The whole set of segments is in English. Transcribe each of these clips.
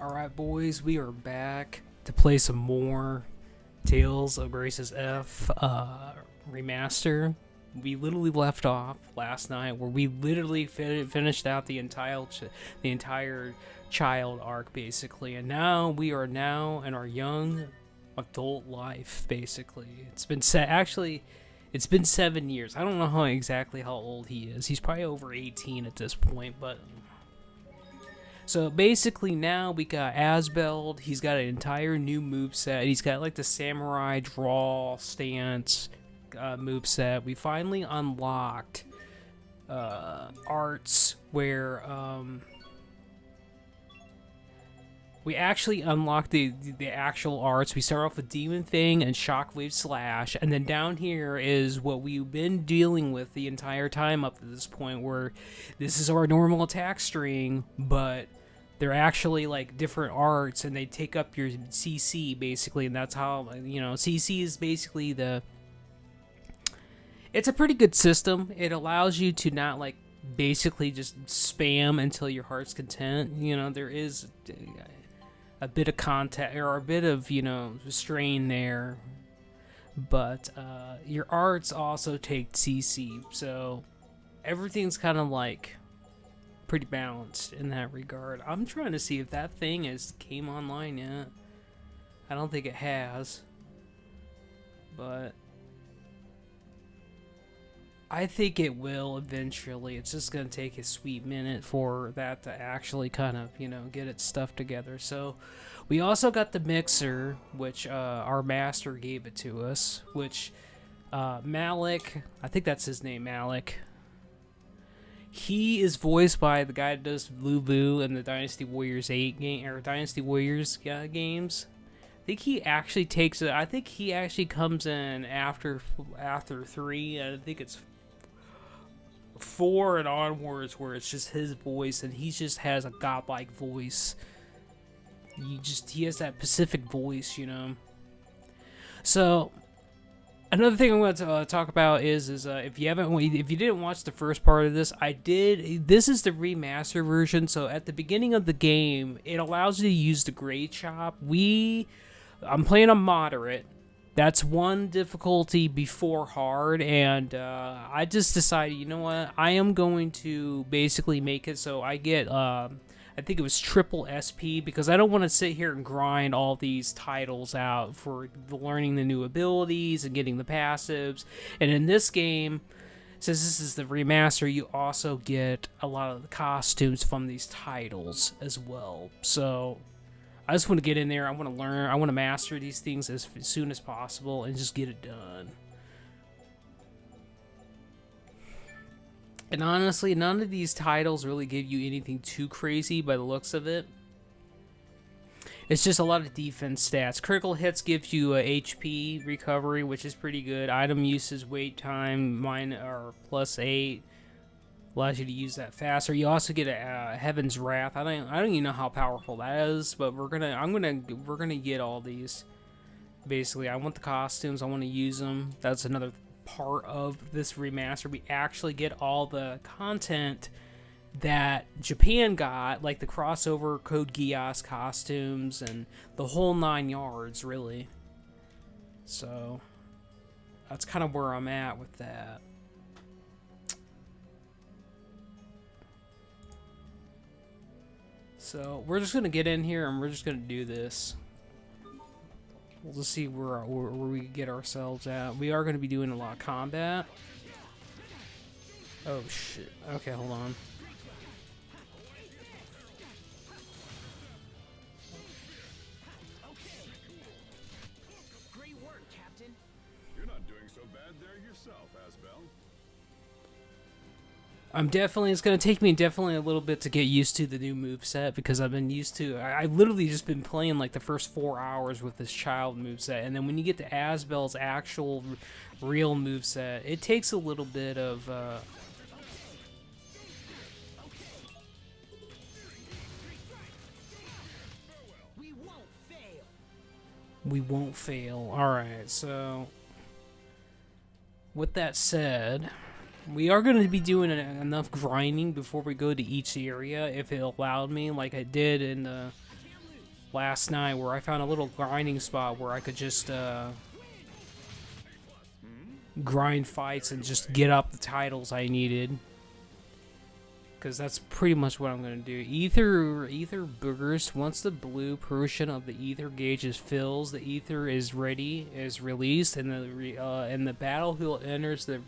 Alright, boys, we are back to play some more Tales of Grace's F Remaster. We literally left off last night where we literally finished out the entire child arc, basically. And now we are now in our young adult life, basically. It's been it's been 7 years. I don't know exactly how old he is. He's probably over 18 at this point, but... So basically now we got Asbeld, he's got an entire new moveset, he's got like the samurai draw stance moveset. We finally unlocked arts where we actually unlocked the actual arts. We start off with Demon Thing and Shockwave Slash, and then down here is what we've been dealing with the entire time up to this point, where this is our normal attack string, but they're actually like different arts, and they take up your CC basically, and that's how, you know, CC is basically it's a pretty good system. It allows you to not like basically just spam until your heart's content. You know, there is a bit of contact or a bit of, you know, strain there, but your arts also take CC, so everything's kind of like pretty balanced in that regard. I'm trying to see if that thing came online yet. I don't think it has, but I think it will eventually. It's just gonna take a sweet minute for that to actually kind of, you know, get its stuff together. So we also got the mixer, which our master gave it to us, which Malik, I think that's his name, Malik. He is voiced by the guy that does Blue Boo in the Dynasty Warriors 8 game, or Dynasty Warriors games. I think he actually takes it. I think he actually comes in after 3. I think it's 4 and onwards where it's just his voice, and he just has a godlike voice. He has that Pacific voice, you know. So another thing I'm going to talk about is if you didn't watch the first part of this, I did. This is the remaster version. So at the beginning of the game, it allows you to use the Great Chop. I'm playing on moderate. That's one difficulty before hard, and I just decided, you know what, I am going to basically make it so I get, I think it was triple SP, because I don't want to sit here and grind all these titles out for learning the new abilities and getting the passives. And in this game, since this is the remaster, you also get a lot of the costumes from these titles as well. So I just want to get in there. I want to learn. I want to master these things as soon as possible and just get it done. And honestly, none of these titles really give you anything too crazy by the looks of it. It's just a lot of defense stats. Critical hits gives you a HP recovery, which is pretty good. Item usage, wait time, mine are +8. Allows you to use that faster. You also get a Heaven's Wrath. I don't even know how powerful that is, but we're gonna get all these. Basically, I want the costumes. I want to use them. That's another part of this remaster. We actually get all the content that Japan got, like the crossover Code Geass costumes and the whole 9 yards, really. So that's kind of where I'm at with that. So we're just gonna get in here and we're just gonna do this. We'll just see where we get ourselves at. We are gonna be doing a lot of combat. Oh shit. Okay, hold on. Great work, Captain. You're not doing so bad there yourself, Asbel. It's going to take me definitely a little bit to get used to the new moveset, because I've been used to, I literally just been playing like the first 4 hours with this child moveset, and then when you get to Asbel's actual real moveset, it takes a little bit of, We won't fail. Alright, so with that said, we are going to be doing enough grinding before we go to each area, if it allowed me, like I did in the last night where I found a little grinding spot where I could just grind fights and just get up the titles I needed. Because that's pretty much what I'm going to do. Ether burst. Once the blue portion of the ether gauge fills, the ether is released, and the battlefield enters the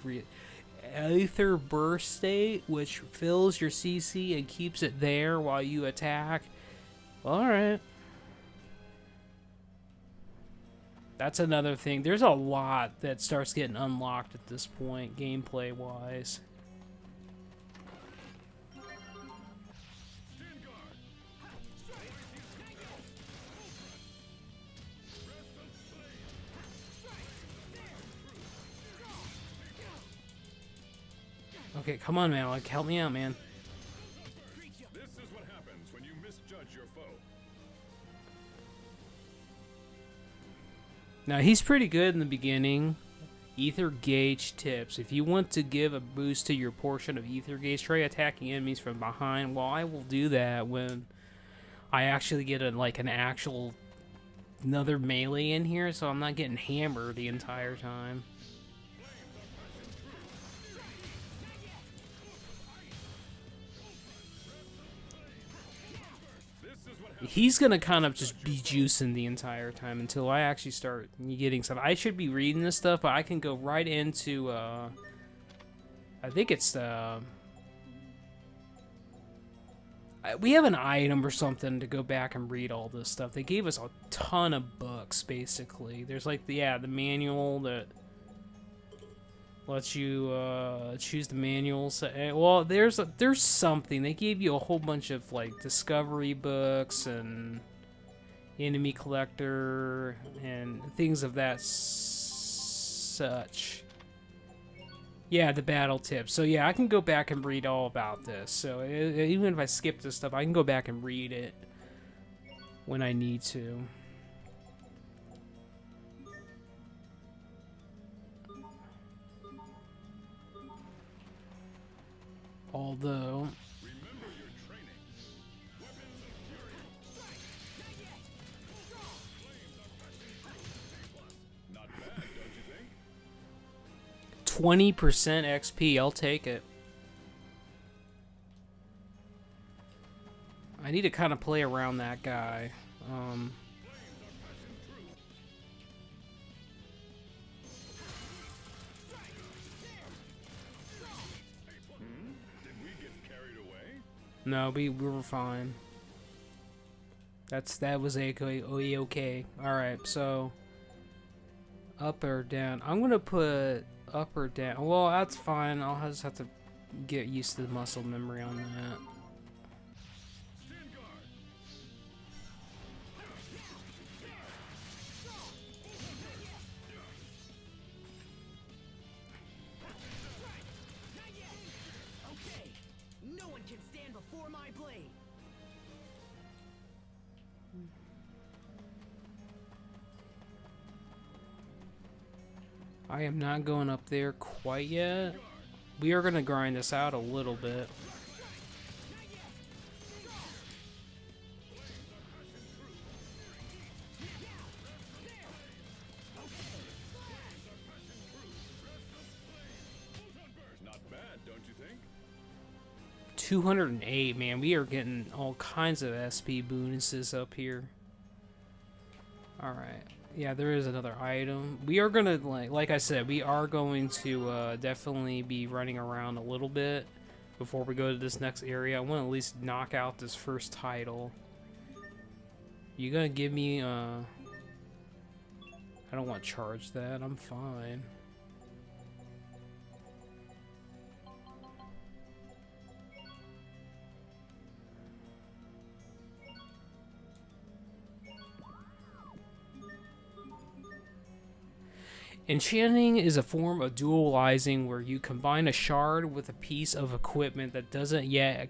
ether burst state, which fills your CC and keeps it there while you attack. Alright. That's another thing. There's a lot that starts getting unlocked at this point, gameplay-wise. Okay, come on, man. Like, help me out, man. This is what happens when you misjudge your foe. Now, he's pretty good in the beginning. Ether gauge tips. If you want to give a boost to your portion of ether gauge, try attacking enemies from behind. Well, I will do that when I actually get another melee in here, so I'm not getting hammered the entire time. He's gonna kind of just be juicing the entire time until I actually start getting stuff. I should be reading this stuff, but I can go right into, I think it's, we have an item or something to go back and read all this stuff. They gave us a ton of books, basically. There's like, the manual that lets you choose the manuals. Well, there's something. They gave you a whole bunch of like discovery books and enemy collector and things of that such. Yeah, the battle tips. So yeah, I can go back and read all about this. So even if I skip this stuff, I can go back and read it when I need to. Although, Remember your training. Weapons of fury. Not bad, don't you think? 20% XP, I'll take it. I need to kind of play around that guy. No, we were fine. That was okay. Alright, so up or down. I'm gonna put up or down. Well, that's fine. I'll just have to get used to the muscle memory on that. I am not going up there quite yet. We are going to grind this out a little bit. Not bad, don't you think? 208, man. We are getting all kinds of SP bonuses up here. Alright. Yeah, there is another item. We are gonna, like I said, we are going to definitely be running around a little bit before we go to this next area. I want to at least knock out this first title. You gonna give me, I don't want to charge that. I'm fine. Enchanting is a form of dualizing where you combine a shard with a piece of equipment that doesn't yet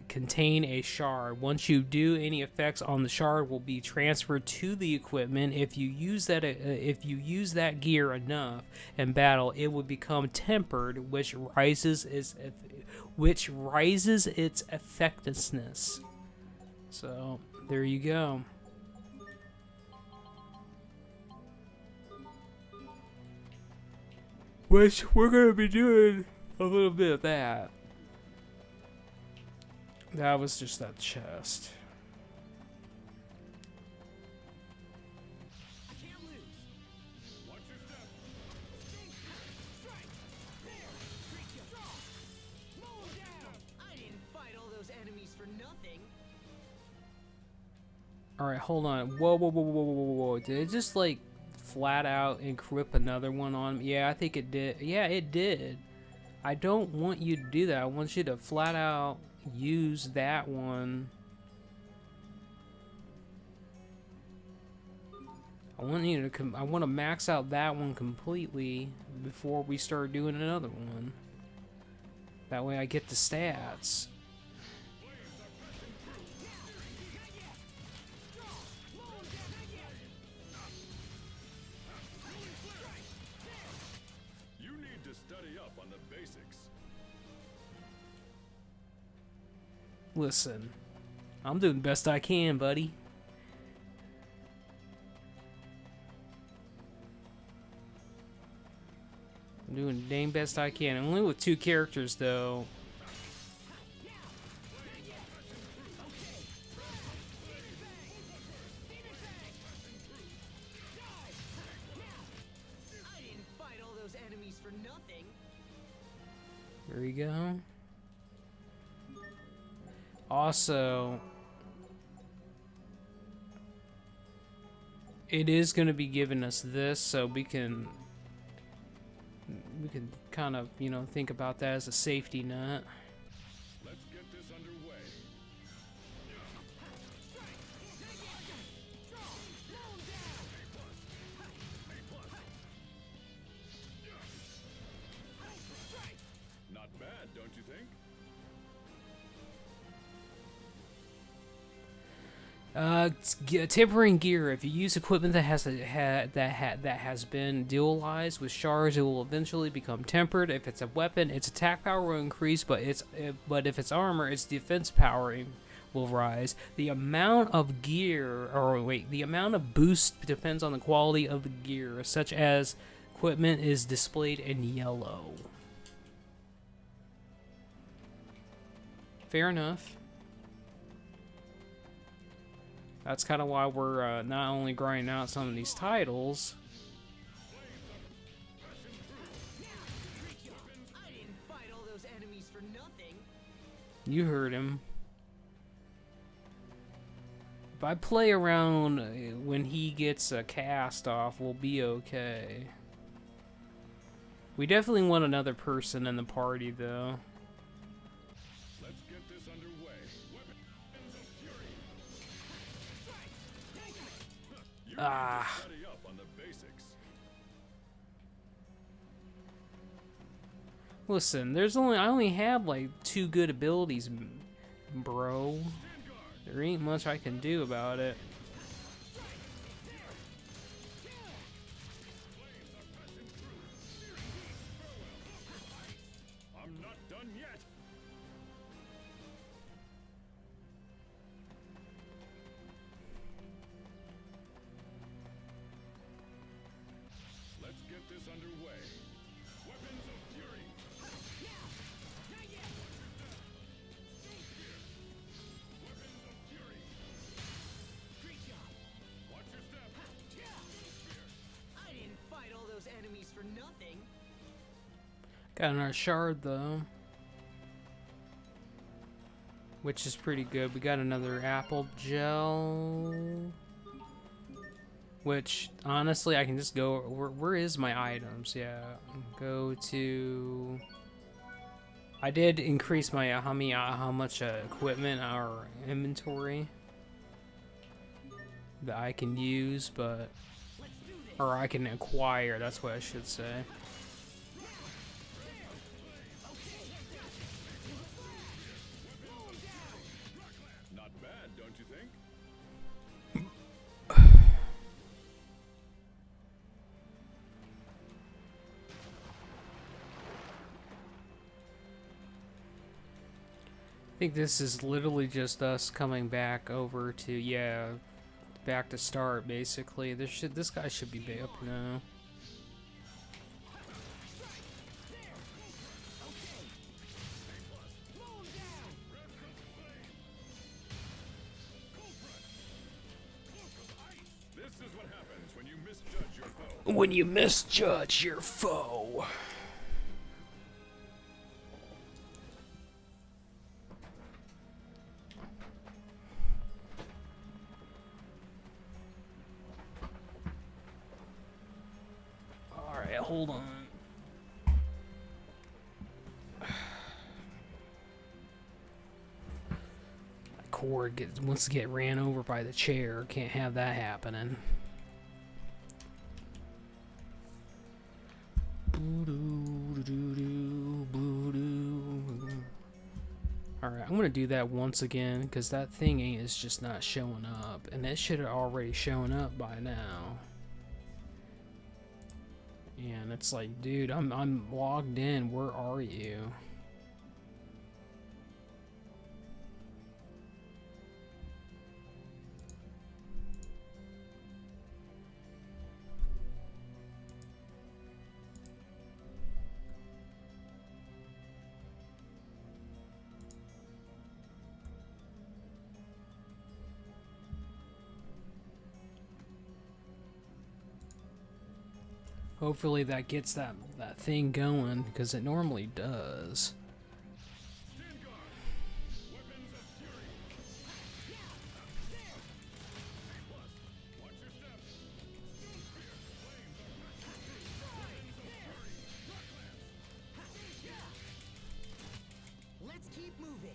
contain a shard. Once you do, any effects on the shard will be transferred to the equipment. If you use that gear enough in battle, it will become tempered, which rises its effectiveness. So there you go. Which we're gonna be doing a little bit of that. That was just that chest. Alright, hold on. Whoa, whoa, whoa, whoa, whoa, whoa, whoa. Did it just, like, flat out equip another one on me? Yeah, I think it did. Yeah, it did. I don't want you to do that. I want you to flat out use that one. I want you to I want to max out that one completely before we start doing another one. That way I get the stats. Listen, I'm doing the best I can, buddy. I'm doing the dang best I can. Only with 2 characters, though. There we go. Also, it is going to be giving us this, so we can kind of, you know, think about that as a safety net. Let's get this underway. Not bad, don't you think? Tempering gear. If you use equipment that has been dualized with shards, it will eventually become tempered. If it's a weapon, its attack power will increase, but if it's armor, its defense power will rise. The amount of gear, the amount of boost depends on the quality of the gear, such as equipment is displayed in yellow. Fair enough. That's kind of why we're not only grinding out some of these titles. You heard him. If I play around when he gets a cast off, we'll be okay. We definitely want another person in the party, though. Ah. Listen, I only have like 2 good abilities, bro. There ain't much I can do about it. I'm not done yet. Let's get this underway. Weapons of fury. Weapons of fury. Great job. Watch your step. I didn't fight all those enemies for nothing. Got another shard though, which is pretty good. We got another apple gel, which honestly I can just go. Where is my items? Yeah, go to. I did increase my how much equipment or inventory that I can use, but or I can acquire. That's what I should say. I think this is literally just us coming back over to back to start basically. This guy should be up now. when you misjudge your foe. Alright, hold on. My cord wants to get ran over by the chair. Can't have that happening. Alright, I'm gonna do that once again because that thing is just not showing up, and it should have already shown up by now. And it's like, dude, I'm logged in. Where are you? Hopefully that gets that thing going, because it normally does. Let's keep moving.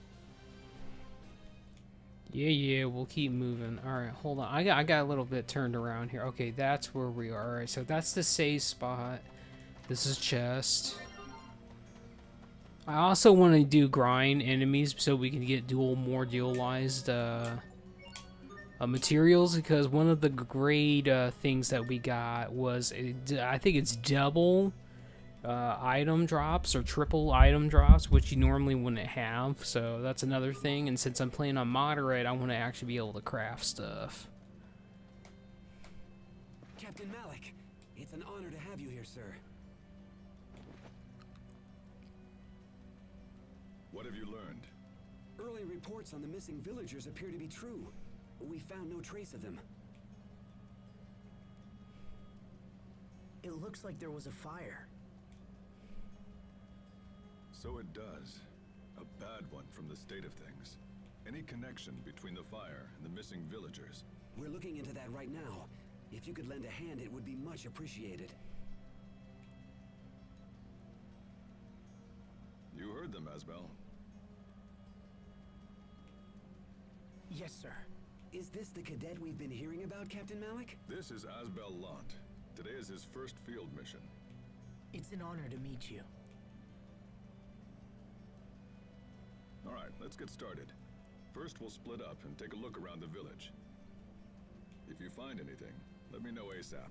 Yeah, we'll keep moving. Alright, hold on. I got a little bit turned around here. Okay, that's where we are. Alright, so that's the save spot. This is chest. I also want to do grind enemies so we can get more dualized materials, because one of the great things that we got was, I think it's double item drops or triple item drops, which you normally wouldn't have. So that's another thing, and since I'm playing on moderate, I want to actually be able to craft stuff. Captain Malik, it's an honor to have you here, sir. What have you learned? Early reports on the missing villagers appear to be true. We found no trace of them. It looks like there was a fire. So it does. A bad one from the state of things. Any connection between the fire and the missing villagers? We're looking into that right now. If you could lend a hand, it would be much appreciated. You heard them, Asbel. Yes, sir. Is this the cadet we've been hearing about, Captain Malik? This is Asbel Lant. Today is his first field mission. It's an honor to meet you. All right, let's get started. First, we'll split up and take a look around the village. If you find anything, let me know ASAP.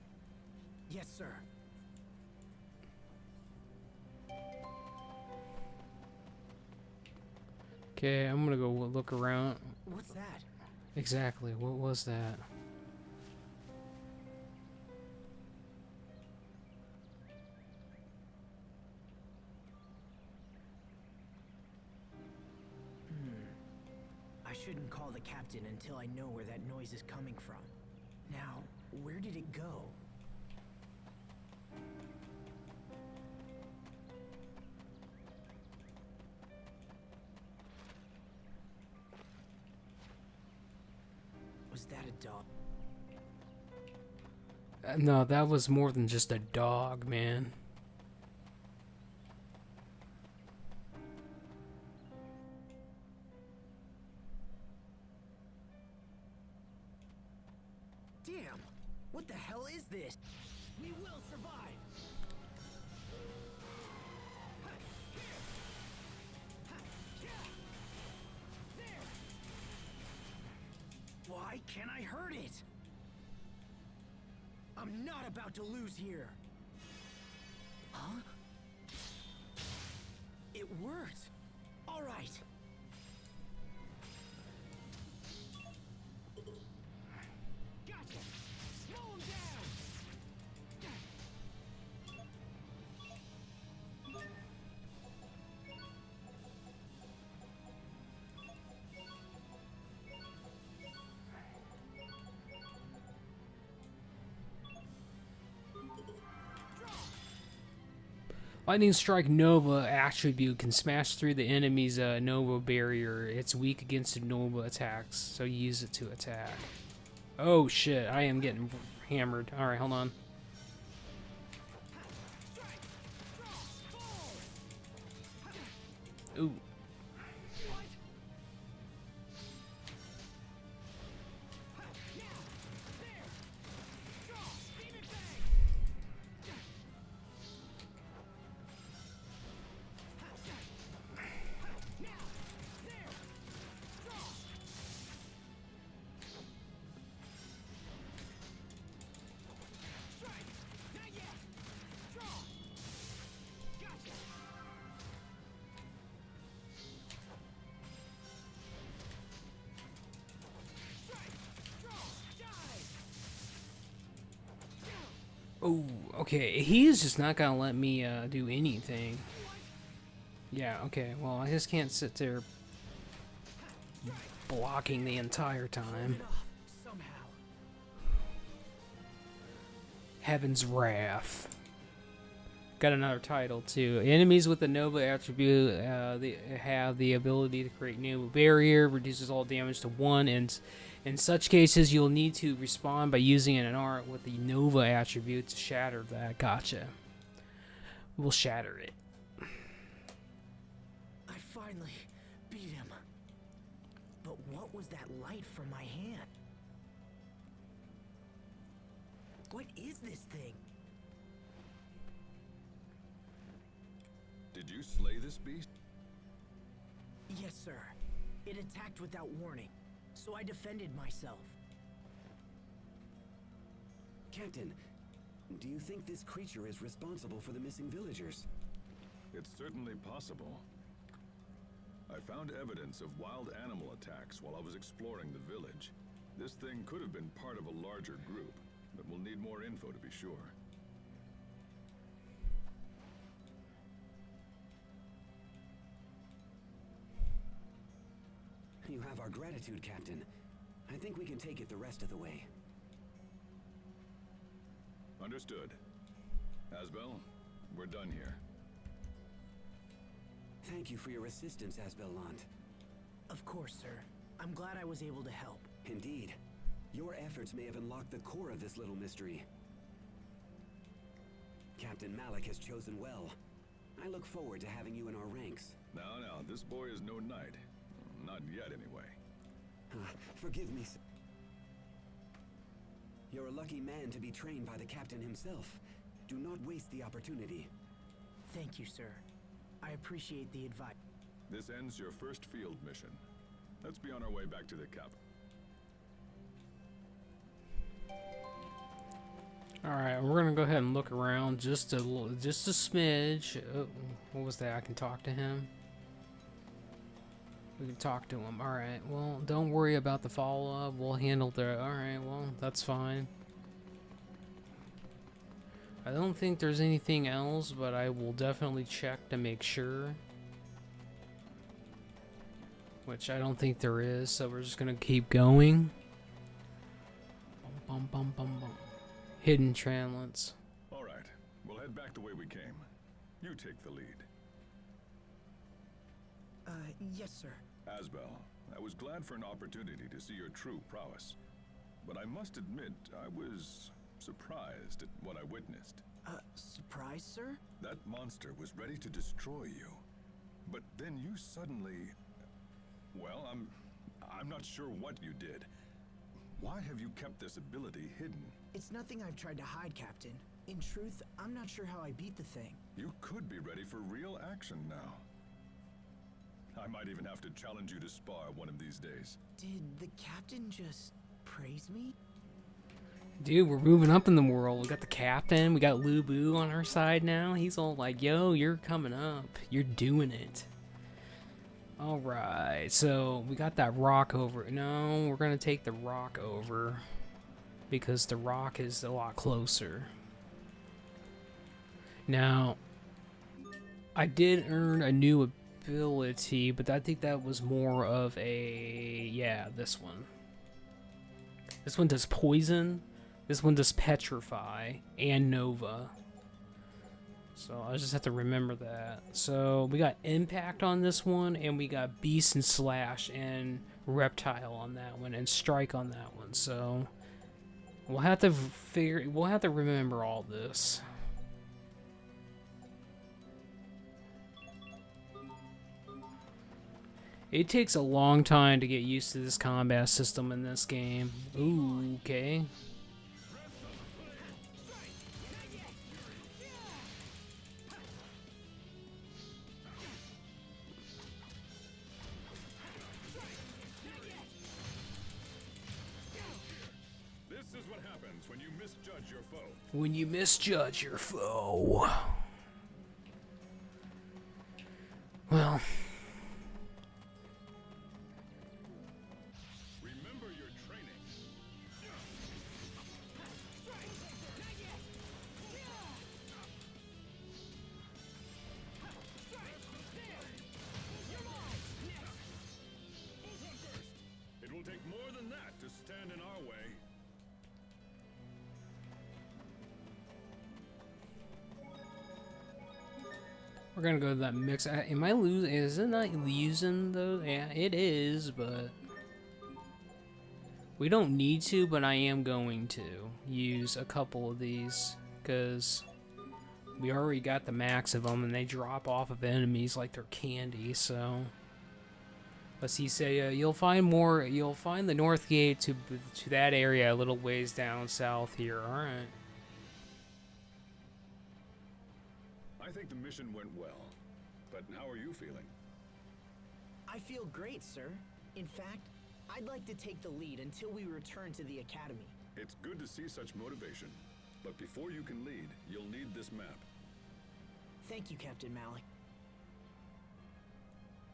Yes, sir. Okay, I'm gonna go look around. What's that? Exactly, what was that? I shouldn't call the captain until I know where that noise is coming from. Now, where did it go? Was that a dog? No, that was more than just a dog, man. Damn! What the hell is this? We will survive! Why can't I hurt it? I'm not about to lose here. Huh? It worked. All right. Gotcha. Slow him down. Lightning Strike Nova attribute can smash through the enemy's Nova barrier. It's weak against Nova attacks, so use it to attack. Oh shit, I am getting hammered. Alright, hold on. Ooh. Oh, okay. He is just not gonna let me do anything. Yeah, okay. Well, I just can't sit there blocking the entire time. Somehow. Heaven's Wrath. Got another title too. Enemies with the Nova attribute they have the ability to create Nova barrier, reduces all damage to 1, and in such cases you'll need to respond by using an art with the Nova attribute to shatter that. Gotcha. We'll shatter it. I finally beat him. But what was that light from my hand? What is this thing? Did you slay this beast? Yes, sir. It attacked without warning, so I defended myself. Captain, do you think this creature is responsible for the missing villagers? It's certainly possible. I found evidence of wild animal attacks while I was exploring the village. This thing could have been part of a larger group, but we'll need more info to be sure. You have our gratitude, Captain. I think we can take it the rest of the way. Understood. Asbel, we're done here. Thank you for your assistance, Asbelland. Of course, sir. I'm glad I was able to help. Indeed. Your efforts may have unlocked the core of this little mystery. Captain Malik has chosen well. I look forward to having you in our ranks. Now, this boy is no knight. Not yet, anyway. Forgive me, sir. You're a lucky man to be trained by the captain himself. Do not waste the opportunity. Thank you, sir. I appreciate the advice. This ends your first field mission. Let's be on our way back to the capital. Alright, we're gonna go ahead and look around just a smidge. Oh, what was that? I can talk to him. We can talk to him. Alright, well, don't worry about the follow-up. We'll handle the... Alright, well, that's fine. I don't think there's anything else, but I will definitely check to make sure. Which I don't think there is, so we're just gonna keep going. Bum, bum, bum, bum, bum. Hidden Translants. Alright, we'll head back the way we came. You take the lead. Yes, sir. Asbel, I was glad for an opportunity to see your true prowess. But I must admit, I was surprised at what I witnessed. Surprise, sir? That monster was ready to destroy you. But then you suddenly... Well, I'm not sure what you did. Why have you kept this ability hidden? It's nothing I've tried to hide, Captain. In truth, I'm not sure how I beat the thing. You could be ready for real action now. I might even have to challenge you to spar one of these days. Did the captain just praise me? Dude, we're moving up in the world. We got the captain. We got Lu Bu on our side now. He's all like, yo, you're coming up. You're doing it. Alright, so we got that rock over. No, we're going to take the rock over. Because the rock is a lot closer. Now, I did earn a new ability, but I think that was more of a... Yeah, this one. This one does poison. This one does petrify and nova. So I just have to remember that. So we got Impact on this one, and we got Beast and Slash and Reptile on that one, and Strike on that one. So we'll have to remember all this. It takes a long time to get used to this combat system in this game. Ooh, okay. This is what happens when you misjudge your foe. When you misjudge your foe. Well, Remember your training. It will take more than that to stand in our way. we're gonna go to that mix. Am I losing? Is it not using those? Yeah, it is, but we don't need to. But I am going to use a couple of these because we already got the max of them, and they drop off of enemies like they're candy. So let's see. Say you'll find more. You'll find the north gate to that area a little ways down south here. All right. I think the mission went well, but how are you feeling? I feel great, sir. In fact, I'd like to take the lead until we return to the academy. It's good to see such motivation, but before you can lead, you'll need this map. Thank you, Captain Malik.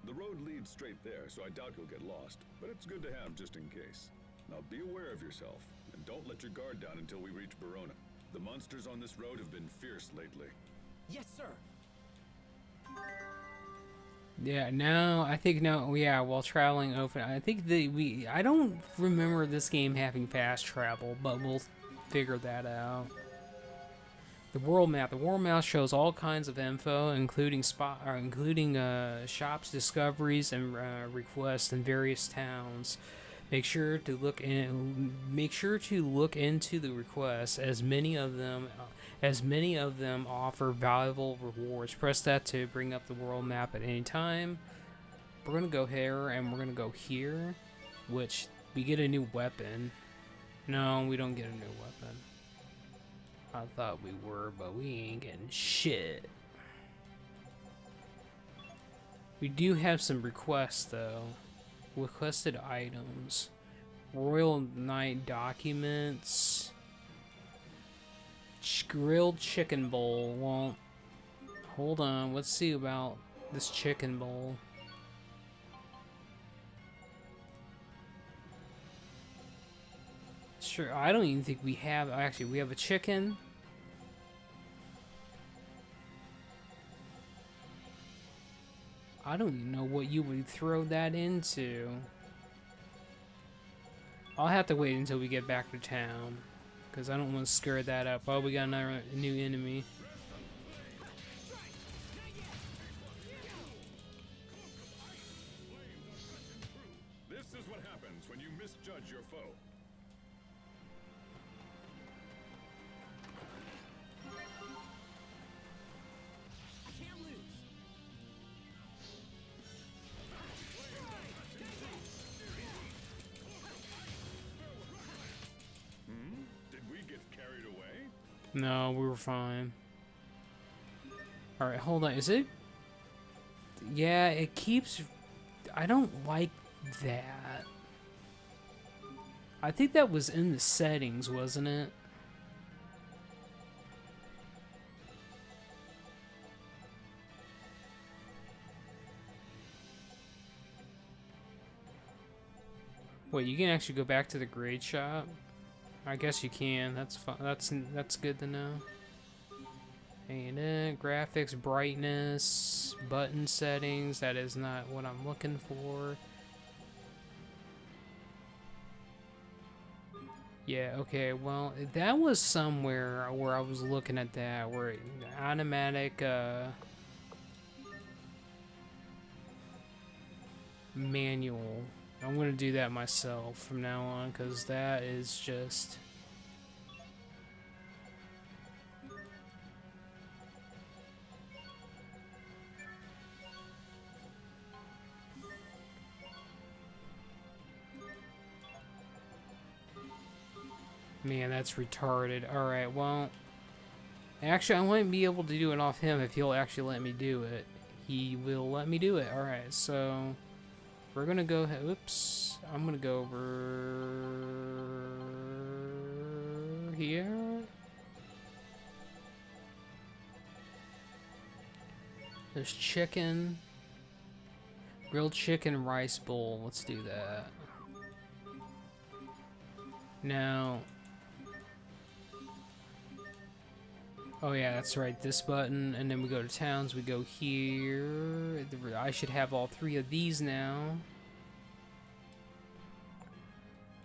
The road leads straight there, so I doubt you'll get lost, but it's good to have just in case. Now be aware of yourself, and don't let your guard down until we reach Verona. The monsters on this road have been fierce lately. Yes, sir. Yeah, no, I think no, yeah, while traveling over, I think I don't remember this game having fast travel, but we'll figure that out. The world map shows all kinds of info, including shops, discoveries, and requests in various towns. Make sure to look into the requests, as many of them offer valuable rewards. Press that to bring up the world map at any time. We're gonna go here, and we're gonna go here, which we get a new weapon. No, we don't get a new weapon. I thought we were, but we ain't getting shit. We do have some requests though. Requested items. Royal Knight documents. Grilled chicken bowl. Well, hold on. Let's see about this chicken bowl. Sure, I don't even think we have. Actually, we have a chicken. I don't even know what you would throw that into. I'll have to wait until we get back to town, because I don't want to scare that up. Oh, we got another new enemy. This is what happens when you misjudge your foe. I can't lose. Did we get carried away? No, we were fine. Alright, hold on. Is it? Yeah, it keeps... I don't like that. I think that was in the settings, wasn't it? Wait, you can actually go back to the grade shop? I guess you can. That's fine. That's good to know. And graphics, brightness, button settings. That is not what I'm looking for. Yeah, okay, well, that was somewhere where I was looking at that, where automatic, manual. I'm gonna do that myself from now on, because that is just... Man, that's retarded. Alright, well... Actually, I might be able to do it off him if he'll actually let me do it. He will let me do it. Alright, so... We're gonna go ahead... Oops. I'm gonna go over... here? There's chicken. Grilled chicken rice bowl. Let's do that. Now... Oh yeah, that's right, this button, and then we go to towns, we go here. I should have all three of these now.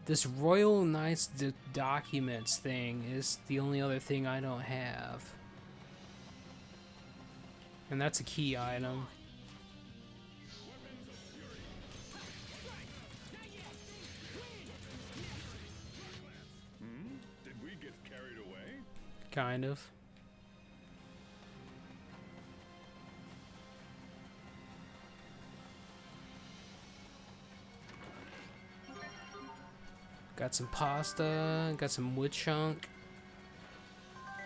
This Royal Knights Documents thing is the only other thing I don't have. And that's a key item. Did we get carried away? Kind of. Got some pasta, got some wood chunk.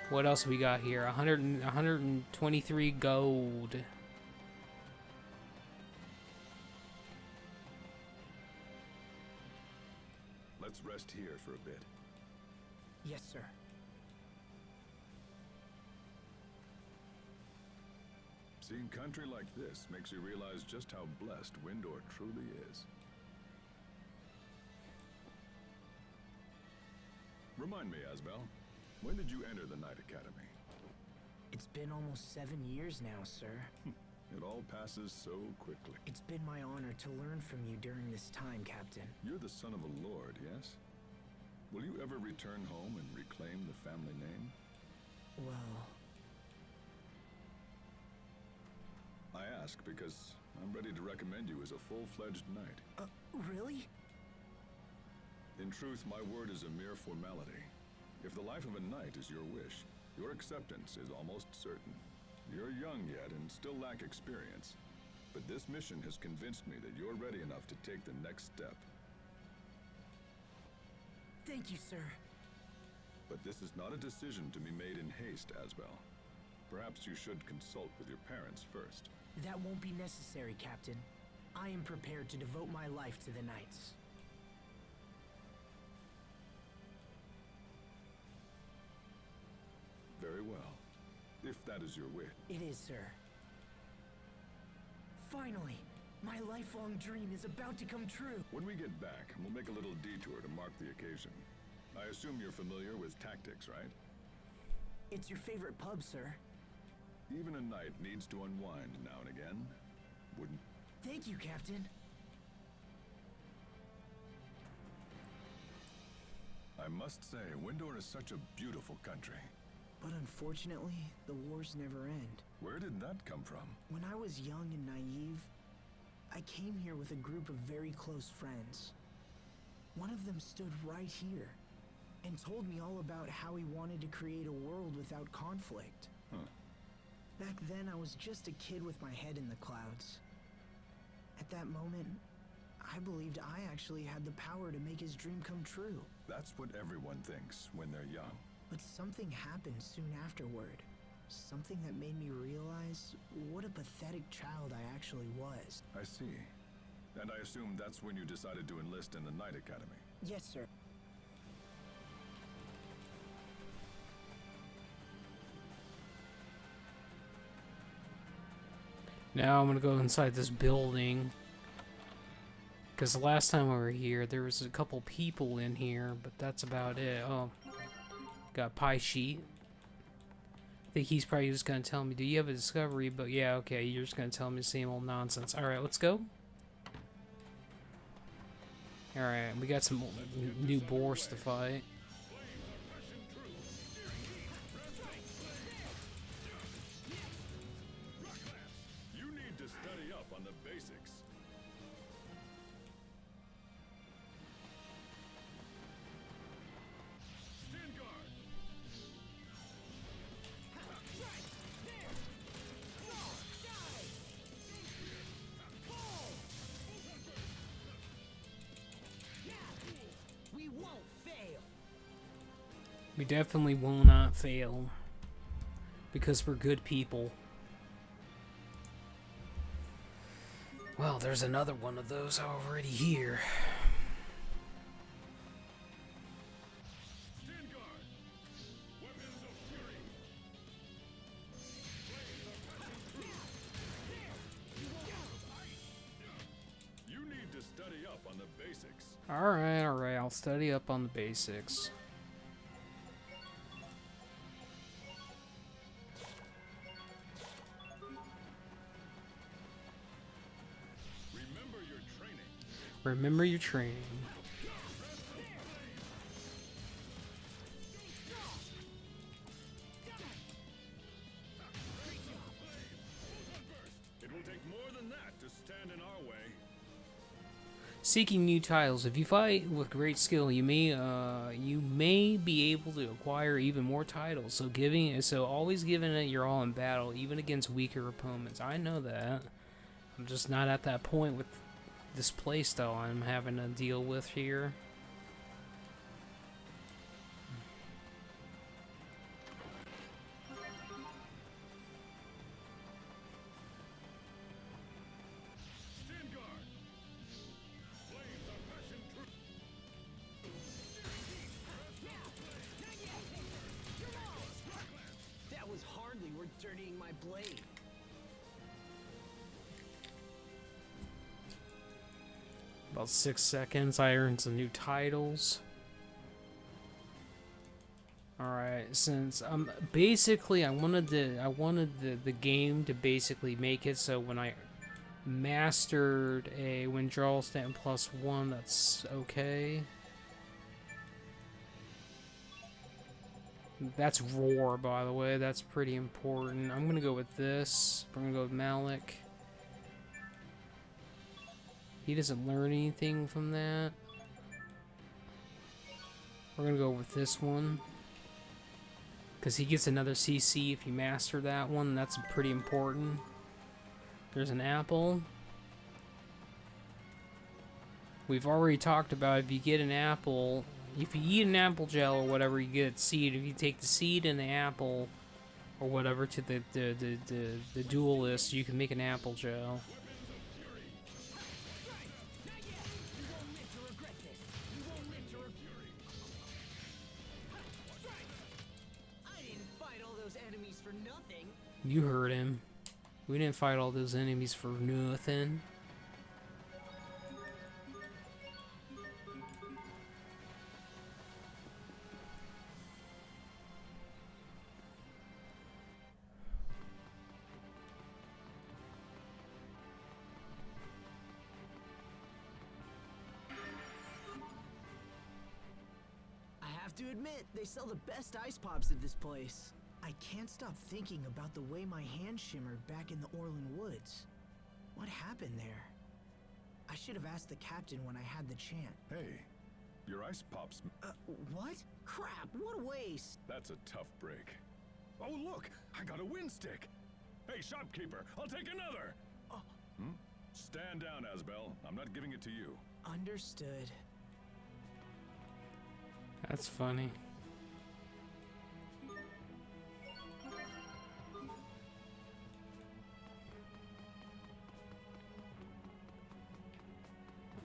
What else we got here? 123 gold. Let's rest here for a bit. Yes, sir. Seeing country like this makes you realize just how blessed Windor truly is. Remind me, Asbel, when did you enter the Knight Academy? It's been almost 7 years now, sir. It all passes so quickly. It's been my honor to learn from you during this time, Captain. You're the son of a lord, yes? Will you ever return home and reclaim the family name? Well... I ask because I'm ready to recommend you as a full-fledged knight. Really? In truth, my word is a mere formality. If the life of a knight is your wish, your acceptance is almost certain. You're young yet and still lack experience, but this mission has convinced me that you're ready enough to take the next step. Thank you, sir. But this is not a decision to be made in haste, Asbel. Perhaps you should consult with your parents first. That won't be necessary, Captain. I am prepared to devote my life to the Knights. Very well, if that is your wish. It is, sir. Finally, my lifelong dream is about to come true. When we get back, we'll make a little detour to mark the occasion. I assume you're familiar with tactics, right? It's your favorite pub, sir. Even a knight needs to unwind now and again, wouldn't... Thank you, Captain. I must say, Windor is such a beautiful country. But unfortunately, the wars never end. Where did that come from? When I was young and naive, I came here with a group of very close friends. One of them stood right here and told me all about how he wanted to create a world without conflict. Huh. Back then, I was just a kid with my head in the clouds. At that moment, I believed I actually had the power to make his dream come true. That's what everyone thinks when they're young. But something happened soon afterward. Something that made me realize what a pathetic child I actually was. I see. And I assume that's when you decided to enlist in the Knight Academy. Yes, sir. Now I'm gonna go inside this building. Because the last time we were here, there was a couple people in here, but that's about it. Oh, got pie sheet. I think he's probably just gonna tell me, do you have a discovery? But yeah, okay, you're just gonna tell me the same old nonsense. Alright, let's go. Alright, we got some new boars to fight. We definitely will not fail. Because we're good people. Well, there's another one of those already here. Stand guard! Weapons of fury! You need to study up on the basics. Alright, I'll study up on the basics. Remember your training. Remember your training. It will take more than that to stand in our way. Seeking new titles. If you fight with great skill, you may be able to acquire even more titles. So always giving it your all in battle, even against weaker opponents. I know that. I'm just not at that point with this playstyle I'm having to deal with here. Stand guard! Flames of passion true. That was hardly worth dirtying my blade. About 6 seconds, I earned some new titles. Alright, since basically I wanted the game to basically make it so when I mastered a withdrawal stat +1, that's okay. That's roar, by the way. That's pretty important. I'm gonna go with this. We're gonna go with Malik. He doesn't learn anything from that. We're gonna go with this one. Because he gets another CC if you master that one. That's pretty important. There's an apple. We've already talked about if you get an apple, if you eat an apple gel or whatever, you get a seed. If you take the seed and the apple or whatever to the duelist, you can make an apple gel. You heard him. We didn't fight all those enemies for nothing. I have to admit, they sell the best ice pops at this place. I can't stop thinking about the way my hand shimmered back in the Orland Woods. What happened there? I should have asked the captain when I had the chance. Hey, your ice pops. What? Crap, what a waste! That's a tough break. Oh, look! I got a wind stick! Hey, shopkeeper, I'll take another! Oh. Stand down, Asbel. I'm not giving it to you. Understood. That's funny.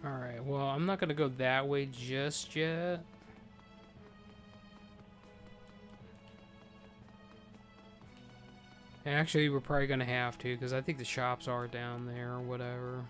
Alright, well, I'm not gonna go that way just yet. Actually, we're probably gonna have to, because I think the shops are down there or whatever.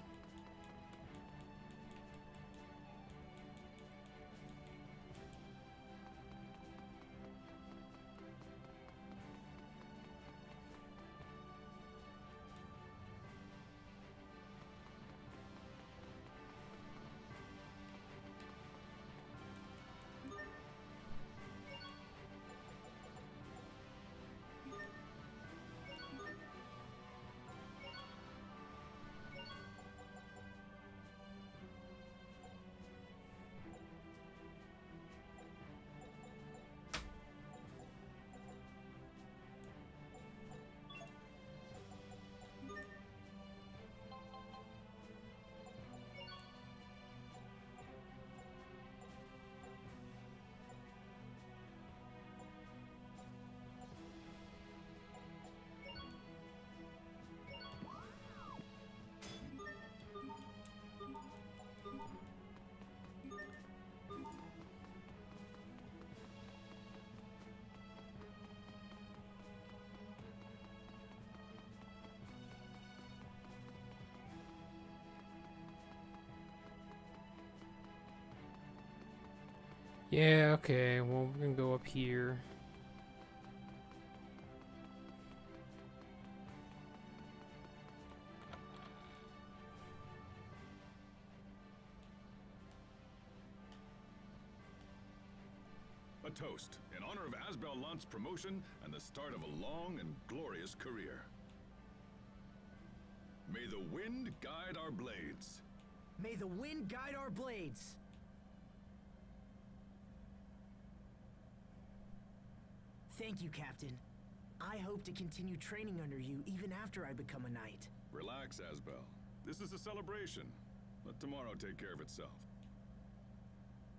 Yeah, okay, well, we're gonna go up here. A toast in honor of Asbel Lunt's promotion and the start of a long and glorious career. May the wind guide our blades. May the wind guide our blades. Thank you, Captain. I hope to continue training under you even after I become a knight. Relax, Asbel. This is a celebration. Let tomorrow take care of itself.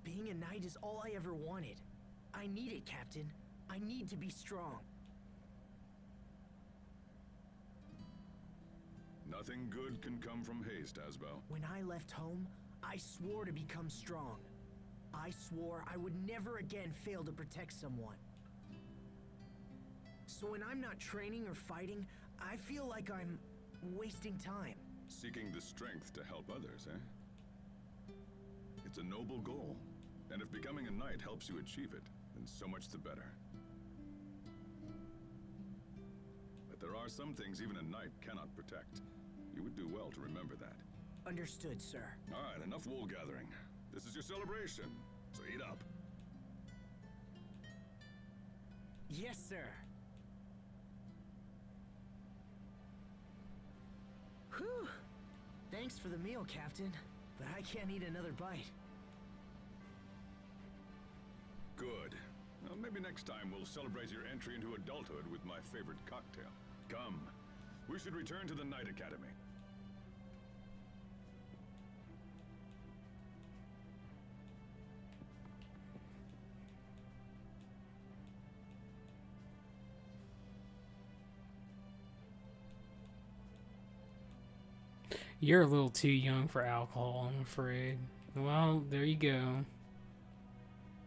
Being a knight is all I ever wanted. I need it, Captain. I need to be strong. Nothing good can come from haste, Asbel. When I left home, I swore to become strong. I swore I would never again fail to protect someone. So when I'm not training or fighting, I feel like I'm wasting time. Seeking the strength to help others, eh? It's a noble goal. And if becoming a knight helps you achieve it, then so much the better. But there are some things even a knight cannot protect. You would do well to remember that. Understood, sir. All right, enough wool gathering. This is your celebration, so eat up. Yes, sir. Whew. Thanks for the meal, Captain. But I can't eat another bite. Good. Well, maybe next time we'll celebrate your entry into adulthood with my favorite cocktail. Come. We should return to the Knight Academy. You're a little too young for alcohol, I'm afraid. Well, there you go.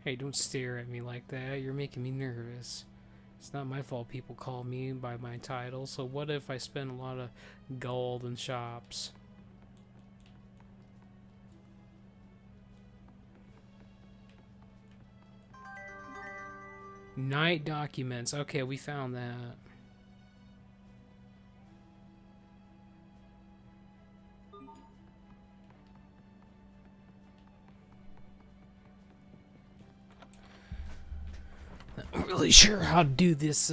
Hey, don't stare at me like that. You're making me nervous. It's not my fault people call me by my title, so what if I spend a lot of gold in shops? Night documents. Okay, we found that. Not really sure how to do this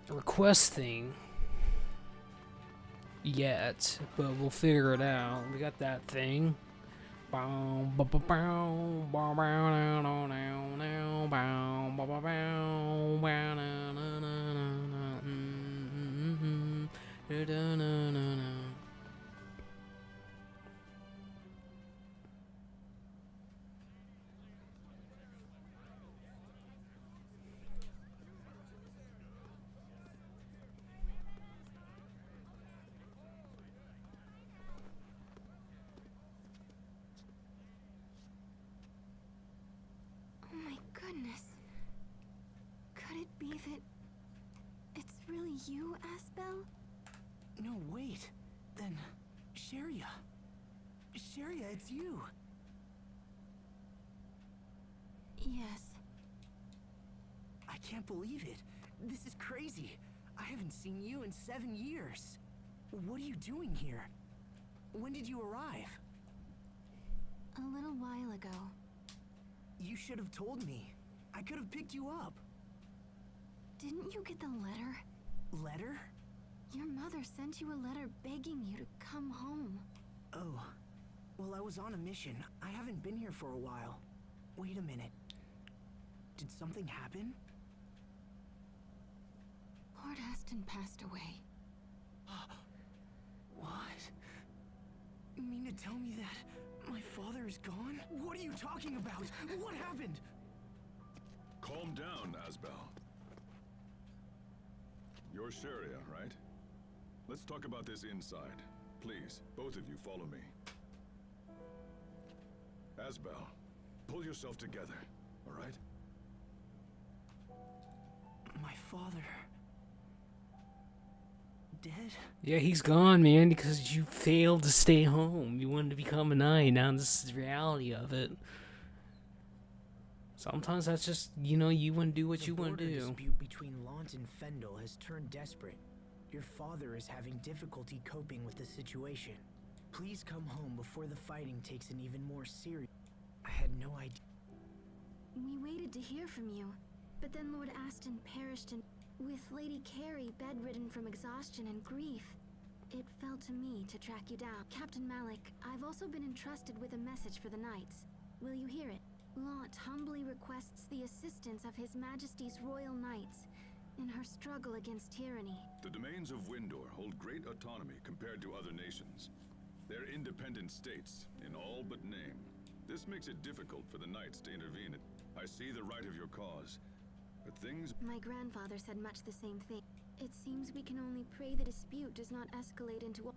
request thing yet, but we'll figure it out. We got that thing. Oh my goodness. Could it be that it's really you, Asbel? No, wait. Then, Sharia. Sharia, it's you. Yes. I can't believe it. This is crazy. I haven't seen you in 7 years. What are you doing here? When did you arrive? A little while ago. You should have told me. I could have picked you up. Didn't you get the letter? Letter? Your mother sent you a letter begging you to come home. Oh. Well, I was on a mission. I haven't been here for a while. Wait a minute. Did something happen? Lord Aston passed away. What? You mean to tell me that my father is gone? What are you talking about? What happened? Calm down, Asbel. You're Sharia, right? Let's talk about this inside. Please, both of you follow me. Asbel, pull yourself together, all right? My father... dead? Yeah, he's gone, man, because you failed to stay home. You wanted to become a knight. Now this is the reality of it. Sometimes that's just, you know, you want to do what you want to The do. dispute between Lant and Fendel has turned desperate. Your father is having difficulty coping with the situation. Please come home before the fighting takes an even more serious. I had no idea. We waited to hear from you, but then Lord Aston perished and with Lady Carrie bedridden from exhaustion and grief. It fell to me to track you down. Captain Malik, I've also been entrusted with a message for the Knights. Will you hear it? Lant humbly requests the assistance of His Majesty's Royal Knights in her struggle against tyranny. The domains of Windor hold great autonomy compared to other nations. They're independent states, in all but name. This makes it difficult for the Knights to intervene. I see the right of your cause, but things... My grandfather said much the same thing. It seems we can only pray the dispute does not escalate into...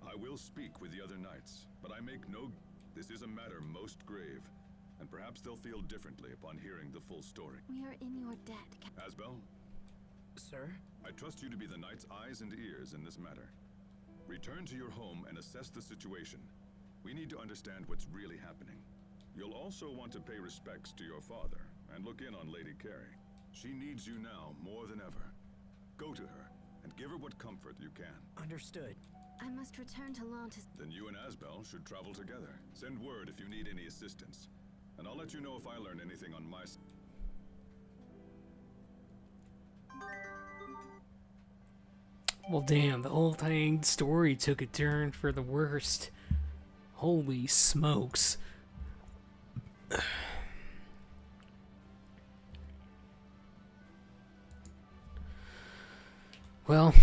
I will speak with the other Knights, but I make no... This is a matter most grave, and perhaps they'll feel differently upon hearing the full story. We are in your debt, Asbel, Sir? I trust you to be the Knights' eyes and ears in this matter. Return to your home and assess the situation. We need to understand what's really happening. You'll also want to pay respects to your father, and look in on Lady Carrie. She needs you now more than ever. Go to her, and give her what comfort you can. Understood. I must return to Lantis. Then you and Asbel should travel together. Send word if you need any assistance. And I'll let you know if I learn anything on my... Well, damn, the whole thing story took a turn for the worst. Holy smokes. Well,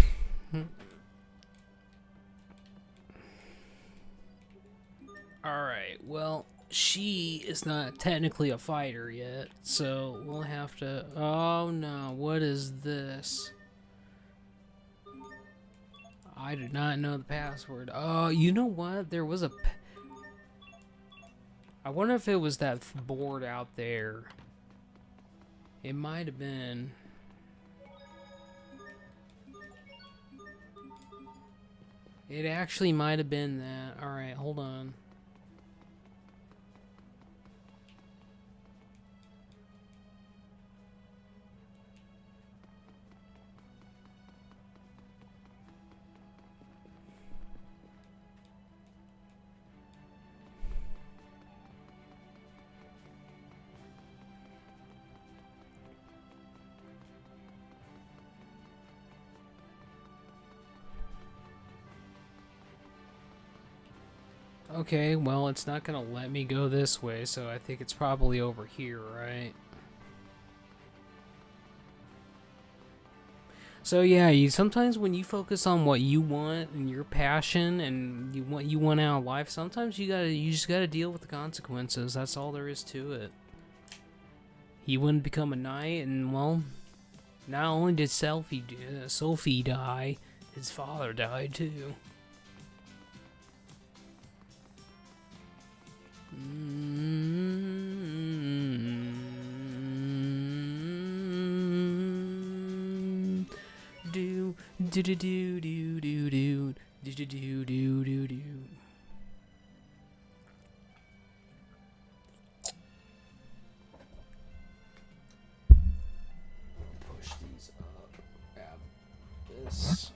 alright, well, she is not technically a fighter yet, so we'll have to... Oh no, what is this? I do not know the password. Oh, you know what? There was a... I wonder if it was that board out there. It might have been... It actually might have been that. Alright, hold on. Okay, well, it's not gonna let me go this way, so I think it's probably over here, right? So yeah, you sometimes when you focus on what you want and your passion and what you want out of life, sometimes you just gotta deal with the consequences. That's all there is to it. He wouldn't become a knight, and well, not only did Sophie die, his father died too. Do do do do do do do do do do do do. Push these up. Grab this.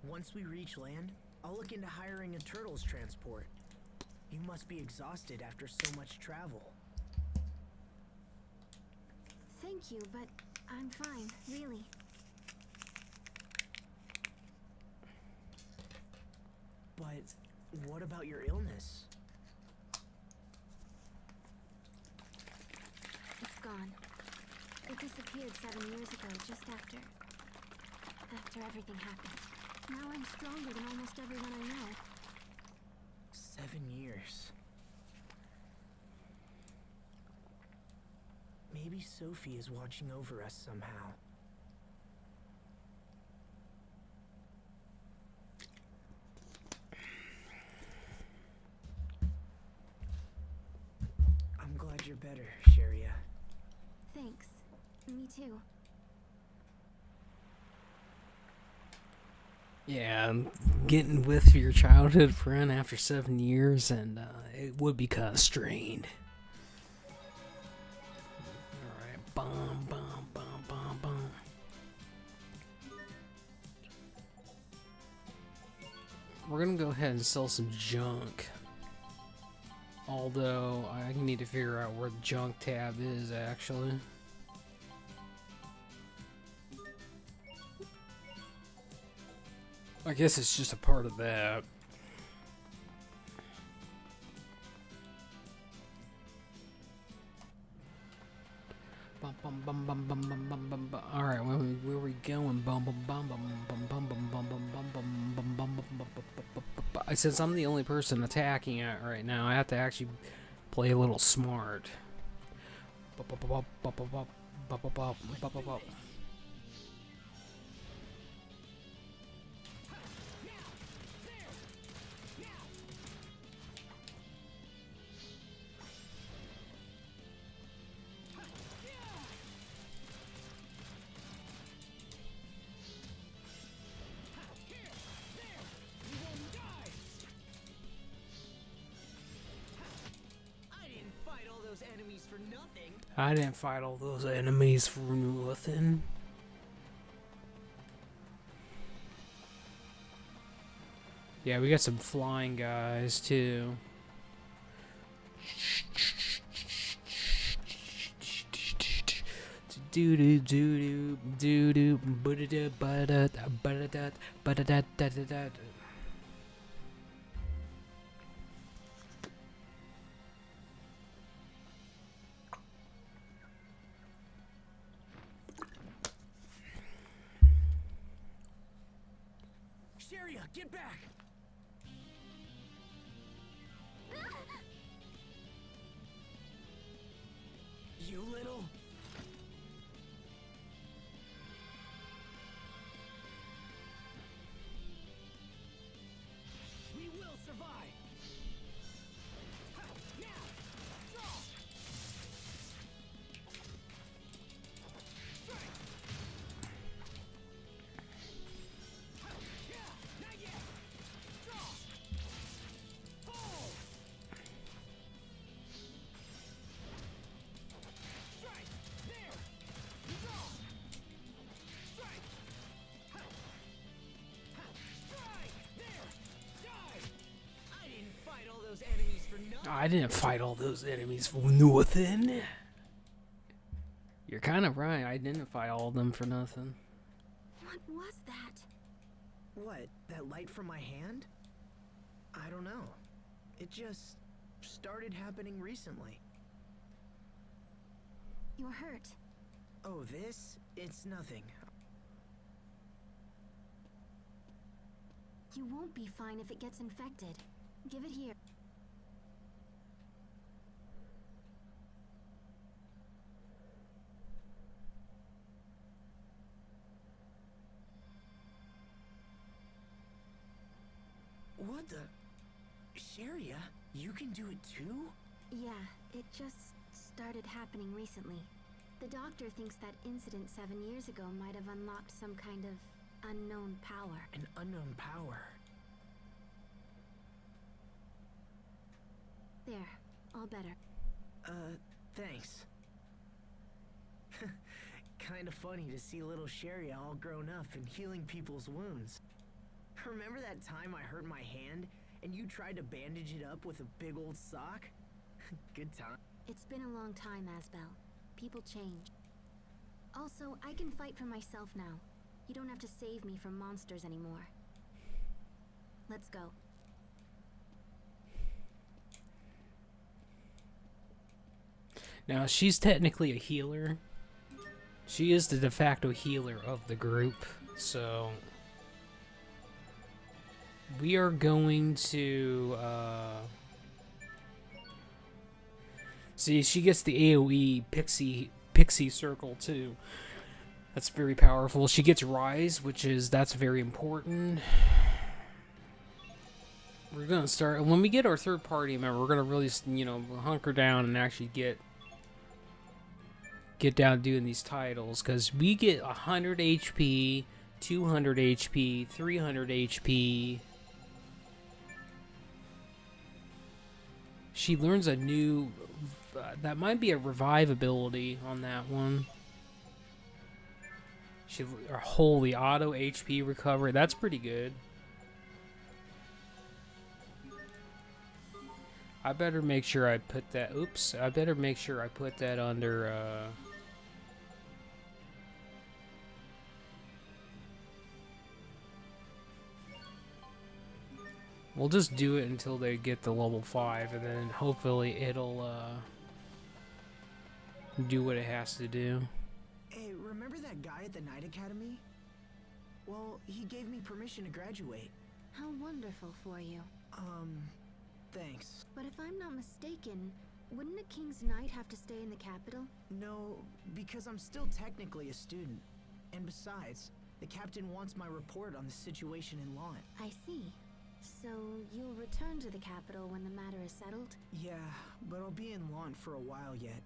Once we reach land, I'll look into hiring a turtles transport. You must be exhausted after so much travel. Thank you, but I'm fine, really. But what about your illness? It's gone. It disappeared 7 years ago, just after everything happened. Now I'm stronger than almost everyone I know. 7 years. Maybe Maybe Sophie is watching over us somehow. I'm glad you're better, Sharia. Thanks. Me too. Yeah, getting with your childhood friend after 7 years, and it would be kind of strained. Alright, bum, bum, bum, bum, bum. We're gonna go ahead and sell some junk. Although, I need to figure out where the junk tab is, actually. I guess it's just a part of that. Bum, bum, bum, bum, bum, bum, bum, bum, bum. All right, where we going? Bum, bum, bum, bum, bum, bum, bum, bum, bum, bum, bum, bum, bum, bum, bum, bum, bum. Since I'm the only person attacking it right now, I have to actually play a little smart. I didn't fight all those enemies for nothing. Yeah, we got some flying guys too. Do do do do do do ba da ba da ba da ba da da da da. Sharia, get back! You little... We will survive! Now! Draw! Strike! Not yet! Draw! Hold! Strike! There! Draw! Strike! Strike! There! Die! I didn't fight all those enemies for nothing. I didn't fight all those enemies for nothing. You're kind of right. I didn't fight all of them for nothing. What was that? What? That light from my hand? I don't know. It just started happening recently. You're hurt. Oh, this? It's nothing. You won't be fine if it gets infected. Give it here. What the? Sharia, you can do it too? Yeah, it just started happening recently. The doctor thinks that incident 7 years ago might have unlocked some kind of unknown power. An unknown power. There, all better. Thanks. Kinda funny to see little Sharia all grown up and healing people's wounds. Remember that time I hurt my hand and you tried to bandage it up with a big old sock? Good time. It's been a long time, Asbel. People change. Also, I can fight for myself now. You don't have to save me from monsters anymore. Let's go. Now, she's technically a healer. She is the de facto healer of the group, so we are going to see, she gets the AoE pixie circle too. That's very powerful. She gets rise, that's very important. We're gonna start when we get our third party member. We're gonna really, hunker down and actually get down doing these titles, because we get 100 HP, 200 HP, 300 HP. She learns a new, that might be a revive ability on that one. Holy auto HP recovery. That's pretty good. I better make sure I put that. Oops. I better make sure I put that under. We'll just do it until they get to level 5, and then hopefully it'll do what it has to do. Hey, remember that guy at the Night Academy? Well, he gave me permission to graduate. How wonderful for you. Thanks. But if I'm not mistaken, wouldn't a King's Knight have to stay in the capital? No, because I'm still technically a student. And besides, the captain wants my report on the situation in Lawn. I see. So, you'll return to the capital when the matter is settled? Yeah, but I'll be in Lawn for a while yet.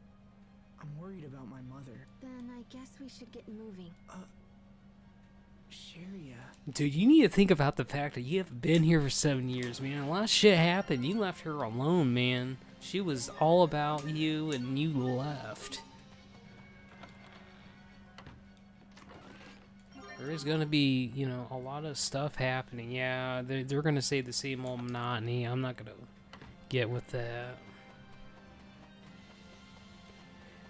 I'm worried about my mother. Then I guess we should get moving. Sharia. Dude, you need to think about the fact that you have been here for 7 years, man. A lot of shit happened. You left her alone, man. She was all about you, and you left. There is gonna be, a lot of stuff happening. Yeah, they're gonna say the same old monotony. I'm not gonna get with that.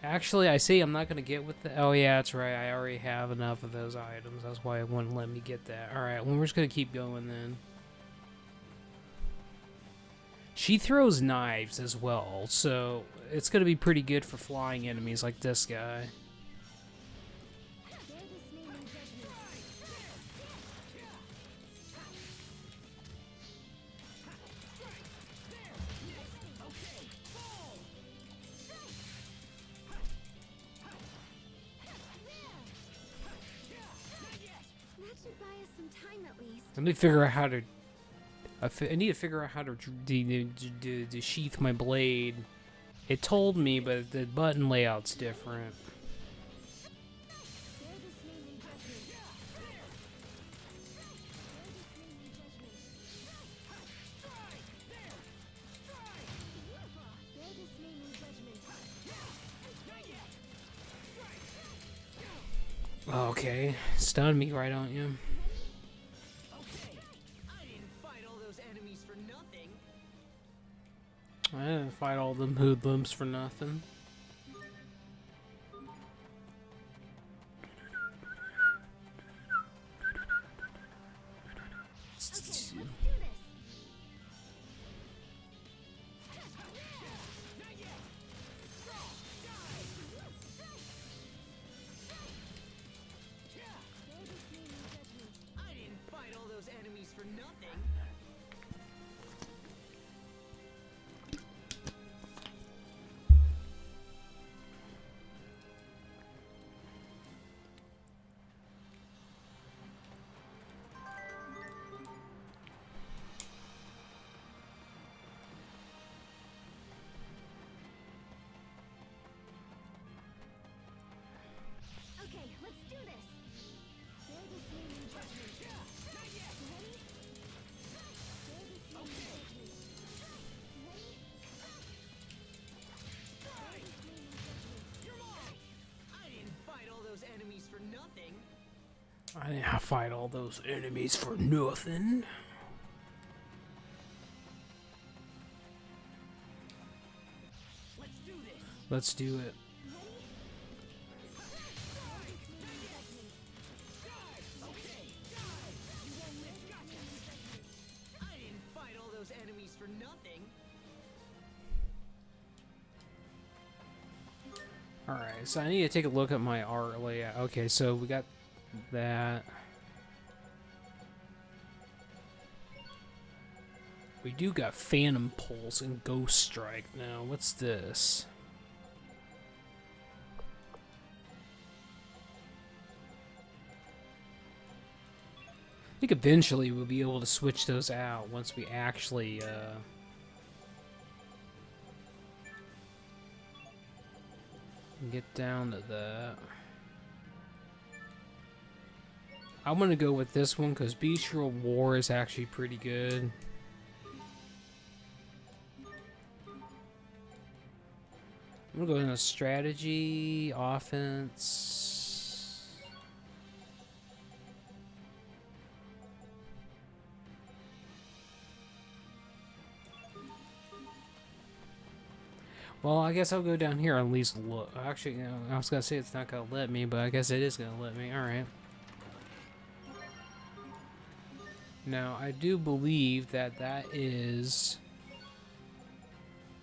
Actually, I say I'm not gonna get with the. Oh yeah, that's right. I already have enough of those items. That's why it wouldn't let me get that. All right, well, we're just gonna keep going then. She throws knives as well, so it's gonna be pretty good for flying enemies like this guy. Let me figure out how to. I need to figure out how to sheath my blade. It told me, but the button layout's different. Okay, stun me, right, don't you? I didn't fight all them hoodlums for nothing. I didn't fight all those enemies for nothing. Let's do it. Alright, so I need to take a look at my art layout. Okay, so we got that. We do got Phantom Pulse and Ghost Strike now. What's this? I think eventually we'll be able to switch those out once we actually get down to that. I'm gonna go with this one because Bestial War is actually pretty good. I'm gonna go into strategy, offense. Well, I guess I'll go down here and at least look. Actually, you know, I was gonna say it's not gonna let me, but I guess it is gonna let me. All right. Now, I do believe that that is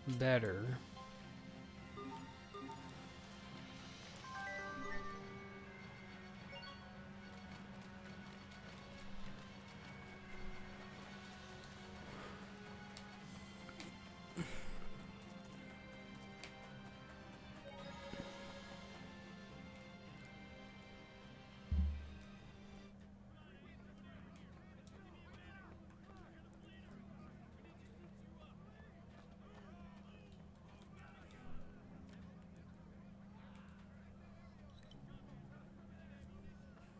better.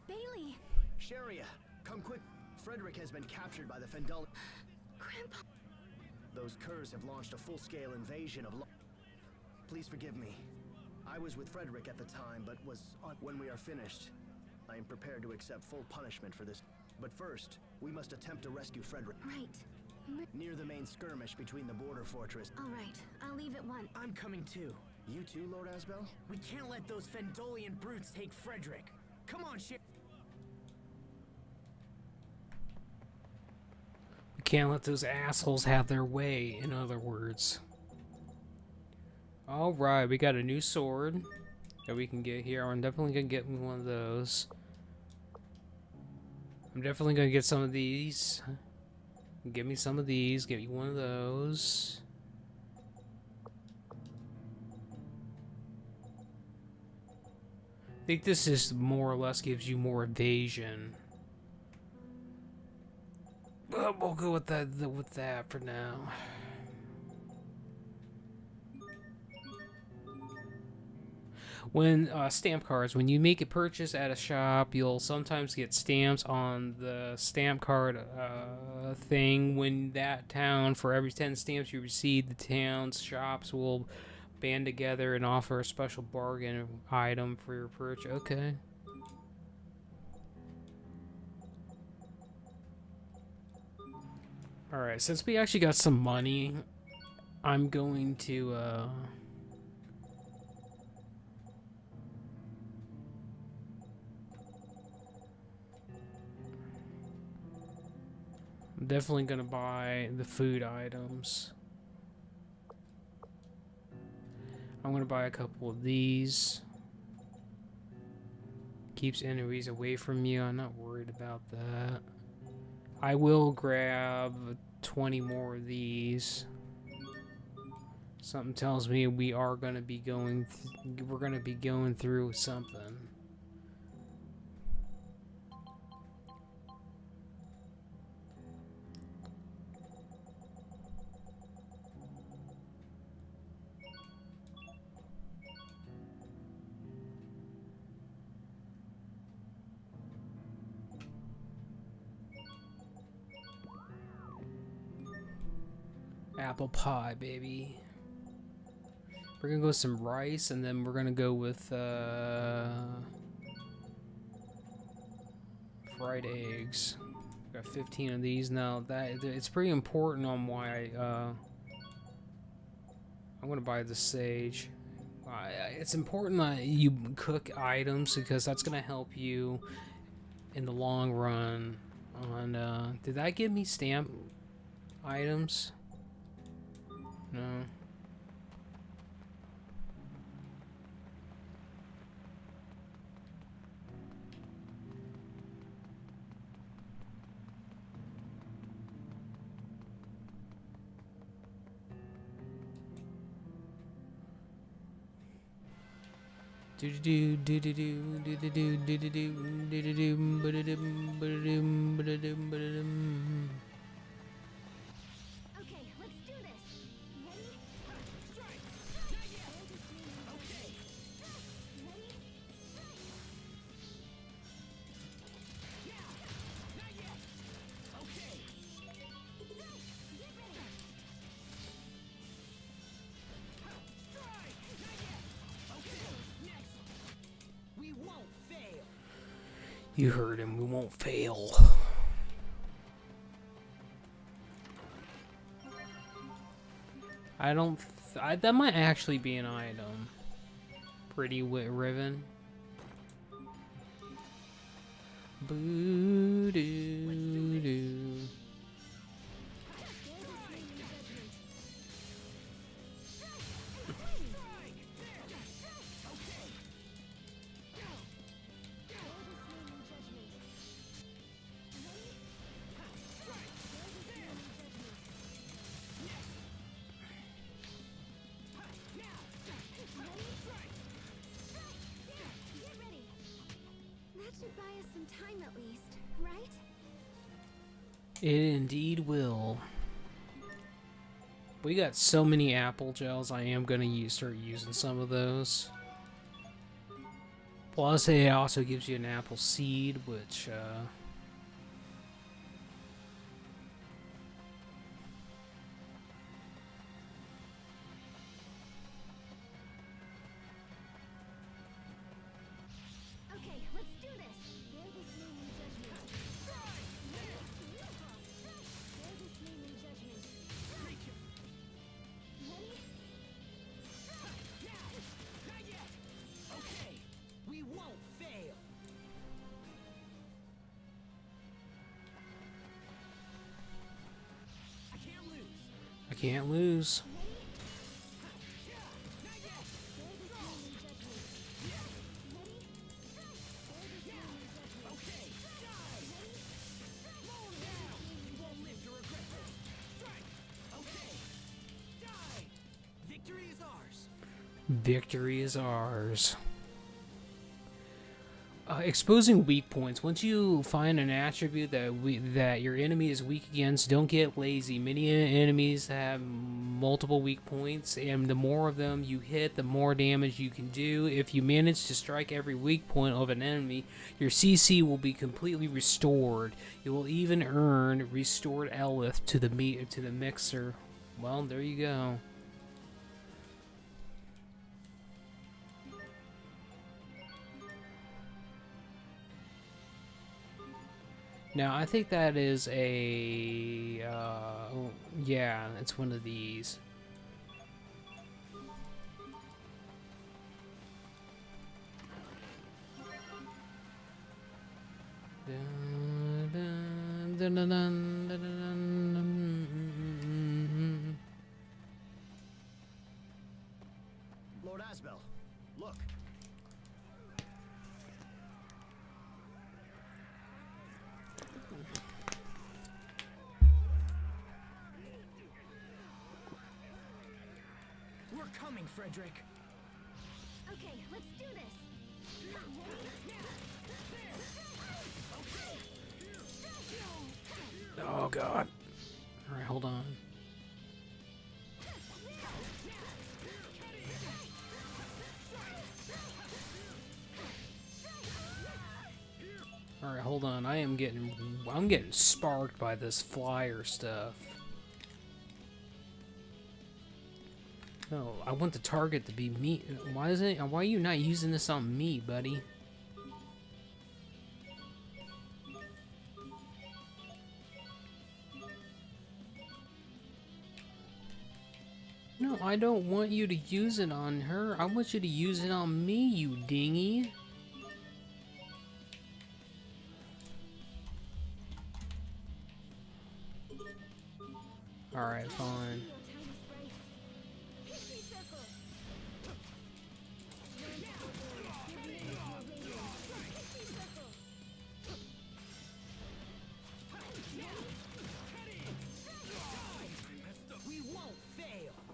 Bailey! Sharia, come quick. Frederick has been captured by the Fendel. Grandpa! Those curs have launched a full-scale invasion of Please forgive me. I was with Frederick at the time, but was on when we are finished. I am prepared to accept full punishment for this. But first, we must attempt to rescue Frederick. Right. Near the main skirmish between the border fortress. Alright, I'll leave at one. I'm coming too. You too, Lord Asbel? We can't let those Fendolian brutes take Frederick. Come on, We can't let those assholes have their way, in other words. Alright, we got a new sword that we can get here. I'm definitely gonna get me one of those. I'm definitely gonna get some of these. Give me some of these, get you one of those. I think this is more or less gives you more evasion. But we'll go with that for now. When stamp cards, when you make a purchase at a shop, you'll sometimes get stamps on the stamp card thing. When that town, for every 10 stamps you receive, the town's shops will band together and offer a special bargain item for your purchase. Okay. Alright, since we actually got some money, I'm going to I'm definitely gonna buy the food items. I'm gonna buy a couple of these. Keeps enemies away from you. I'm not worried about that. I will grab 20 more of these. Something tells me we are gonna be going. We're gonna be going through something. Apple pie, baby. We're gonna go with some rice, and then we're gonna go with fried eggs. Got 15 of these now. That it's pretty important on why I'm gonna buy the sage. It's important that you cook items because that's gonna help you in the long run. On did that give me stamp items? No. Okay, let's do this. Ready? Strike. Okay. Ready? We won't fail. You heard him. We won't fail. I don't. That might actually be an item. Pretty wit riven. Boo doo doo. Get ready. That should buy us some time at least, right? It indeed will. We got so many apple gels. I am gonna start using some of those. Plus, it also gives you an apple seed, which. Okay, let's do this. Bear this name in judgment. Bear this name in judgment. Ready? Okay, we won't fail. I can't lose. I can't lose. Victory is ours. Victory is ours. Exposing weak points. Once you find an attribute that your enemy is weak against, don't get lazy. Many enemies have multiple weak points, and the more of them you hit, the more damage you can do. If you manage to strike every weak point of an enemy, your CC will be completely restored. You will even earn restored Elith to the mixer. Well, there you go. Now, I think that is a, yeah, it's one of these. Lord Asbel, look. We're coming, Frederick. Okay, let's do this. Oh, God. Alright, hold on. Alright, hold on. I'm getting sparked by this flyer stuff. No, I want the target to be me. Why are you not using this on me, buddy? No, I don't want you to use it on her. I want you to use it on me, you dingy. Alright, fine.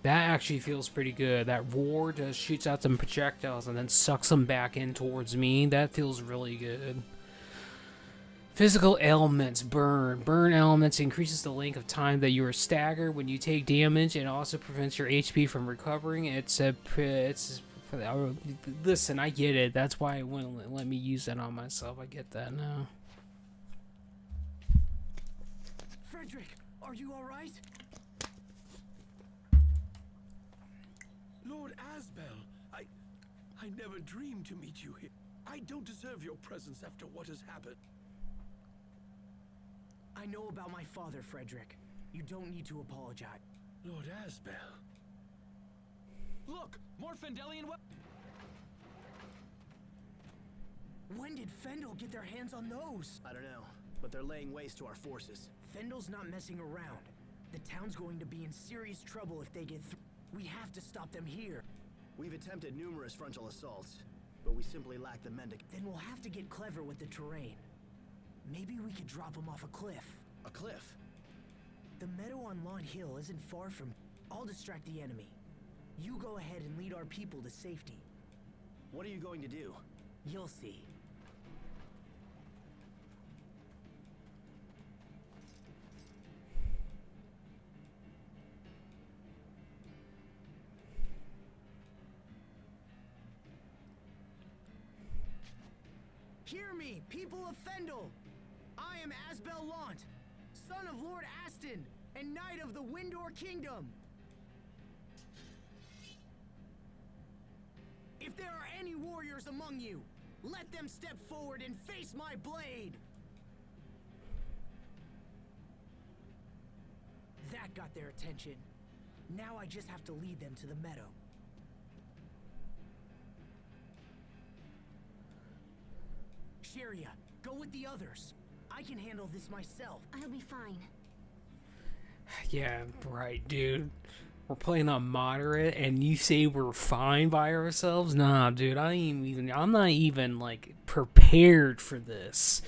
That actually feels pretty good. That roar just shoots out some projectiles and then sucks them back in towards me. That feels really good. Physical ailments, burn. Burn elements increases the length of time that you are staggered when you take damage, and also prevents your HP from recovering. Listen, I get it. That's why it wouldn't let me use that on myself. I get that now. Frederick, are you all right? Lord Asbel, I never dreamed to meet you here. I don't deserve your presence after what has happened. I know about my father, Frederick. You don't need to apologize. Lord Asbel. Look, more Fendelian When did Fendel get their hands on those? I don't know, but they're laying waste to our forces. Fendel's not messing around. The town's going to be in serious trouble if they get through. We have to stop them here. We've attempted numerous frontal assaults, but we simply lack the men to... Then we'll have to get clever with the terrain. Maybe we could drop them off a cliff. A cliff? The meadow on Lawn Hill isn't far from... I'll distract the enemy. You go ahead and lead our people to safety. What are you going to do? You'll see. Hear me, people of Fendel! I am Asbel Lant, son of Lord Aston, and Knight of the Windor Kingdom! If there are any warriors among you, let them step forward and face my blade! That got their attention. Now I just have to lead them to the meadow. Sharia, go with the others. I can handle this myself. I'll be fine. Yeah, right, dude. We're playing on moderate, and you say we're fine by ourselves? Nah, dude. I'm not even like prepared for this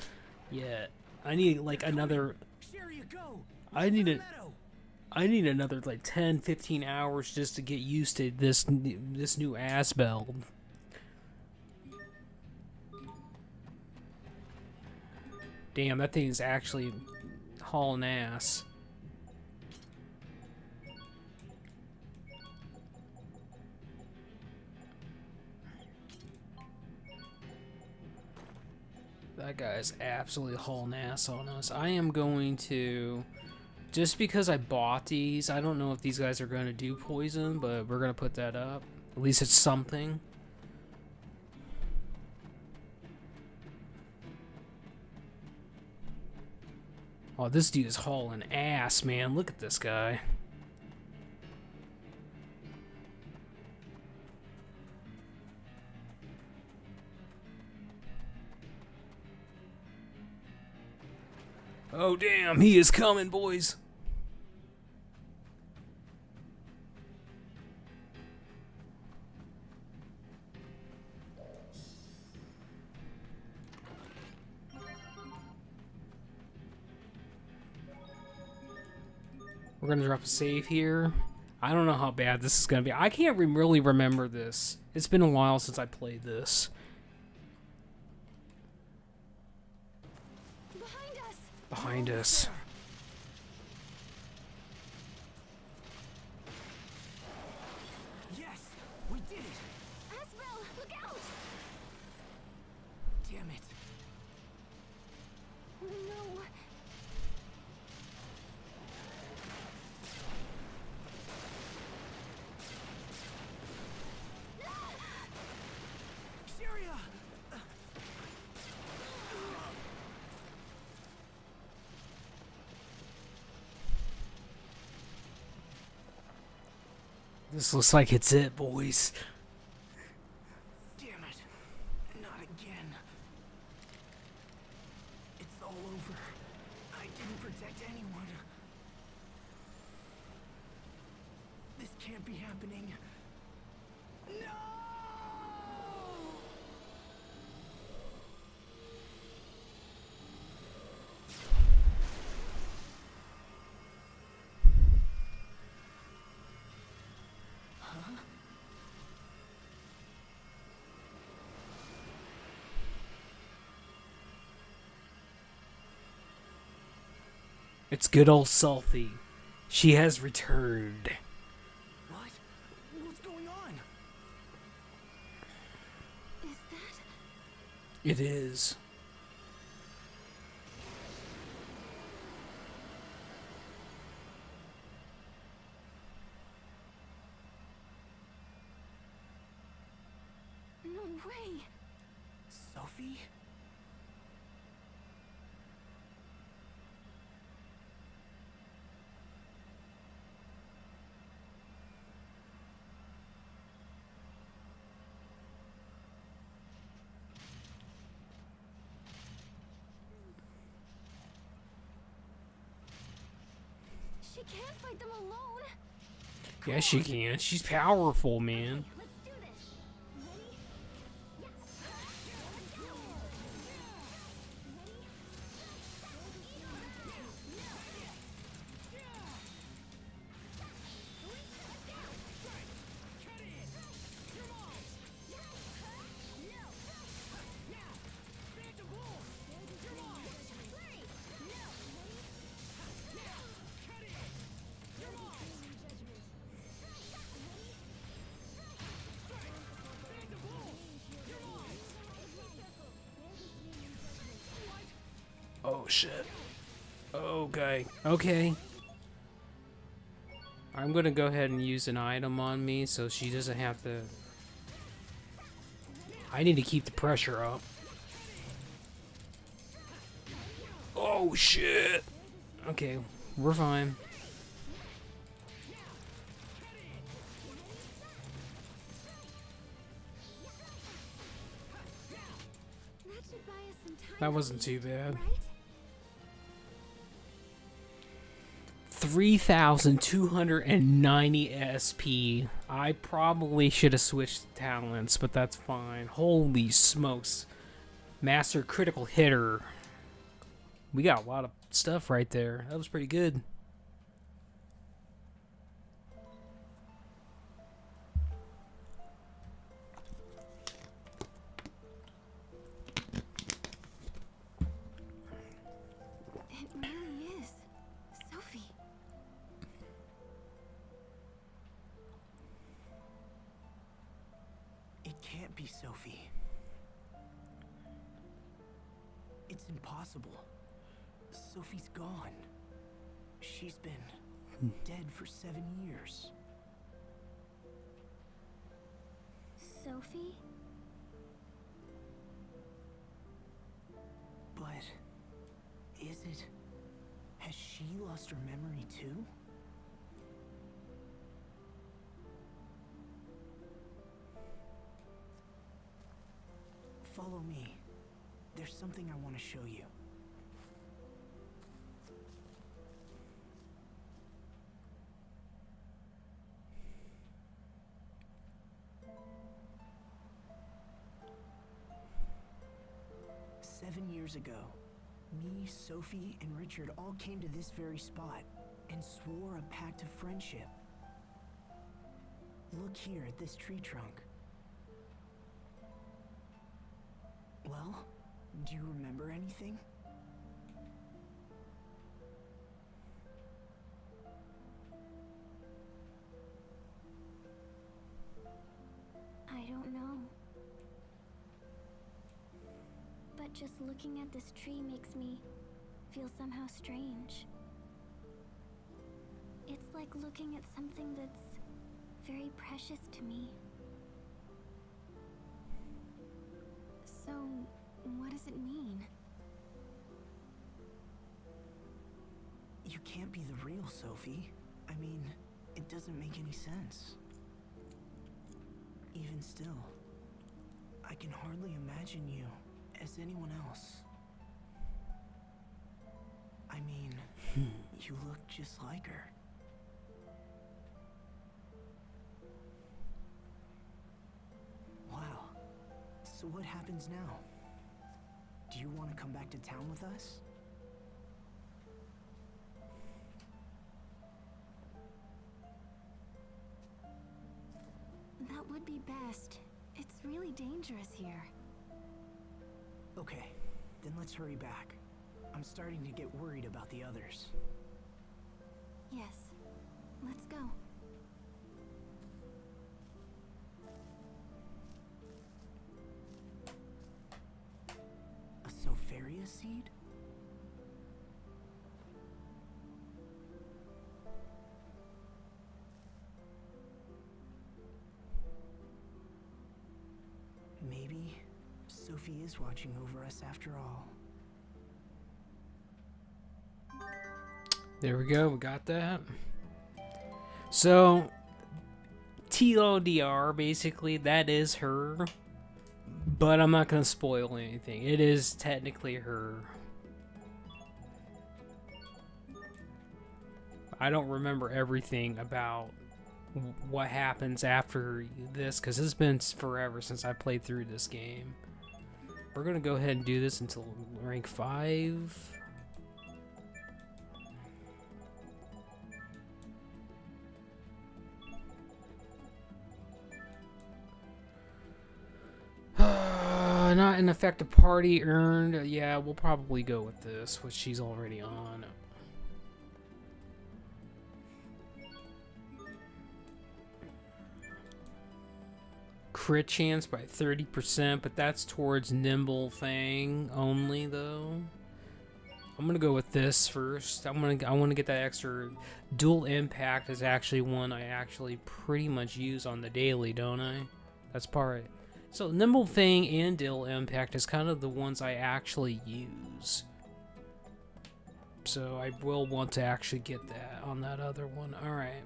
yet. I need like another. Sharia, go. I need another like 10, 15 hours just to get used to this new Asbel. Damn, that thing is actually hauling ass. That guy's absolutely hauling ass on us. I am going to... Just because I bought these, I don't know if these guys are going to do poison, but we're going to put that up. At least it's something. Oh, this dude is hauling ass, man. Look at this guy. Oh, damn. He is coming, boys. We're gonna drop a save here. I don't know how bad this is gonna be. I can't really remember this. It's been a while since I played this. Behind us! Behind us. Yes, we did it. Asbel, look out! Damn it. Oh no. Sharia! This looks like it's it, boys. Damn it. Not again. It's all over. I didn't protect anyone. This can't be happening. No! It's good old Selfie. She has returned. What? What's going on? Is that? It is. No way. Sophie? She can't fight them alone. Yeah, she can. She's powerful, man. Let's do this. Ready? Oh shit. Okay. Okay. I'm gonna go ahead and use an item on me so she doesn't have to. I need to keep the pressure up. Oh shit. Okay, we're fine. That should buy us some time. That wasn't too bad. Right? 3,290 SP. I probably should have switched talents, but that's fine. Holy smokes. Master critical hitter. We got a lot of stuff right there. That was pretty good. It really is. Sophie. It can't be Sophie. It's impossible. Sophie's gone. She's been dead for 7 years. Sophie? But is it? Has she lost her memory too? Follow me. There's something I want to show you. "7 years ago, me, Sophie, and Richard all came to this very spot and swore a pact of friendship. Look here at this tree trunk. Well, do you remember anything?" I don't know. But just looking at this tree makes me feel somehow strange. It's like looking at something that's very precious to me. So, what does it mean? You can't be the real Sophie. I mean, it doesn't make any sense. Even still, I can hardly imagine you as anyone else. I mean, you look just like her. Wow. So what happens now? Do you want to come back to town with us? That would be best. It's really dangerous here. Okay, then let's hurry back. I'm starting to get worried about the others. Yes. Let's go. A Sofaria seed? Maybe Sophie is watching over us after all. There we go, we got that. So, TLDR, basically, that is her. But I'm not going to spoil anything. It is technically her. I don't remember everything about what happens after this, because it's been forever since I played through this game. We're going to go ahead and do this until rank 5. Not an effective party earned. Yeah, we'll probably go with this, which she's already on. Crit chance by 30%, but that's towards nimble thing only, though. I'm gonna go with this first. I want to get that extra. Dual impact is actually one I actually pretty much use on the daily, don't I? That's part. So nimble thing and dual impact is kind of the ones I actually use. So I will want to actually get that on that other one. All right.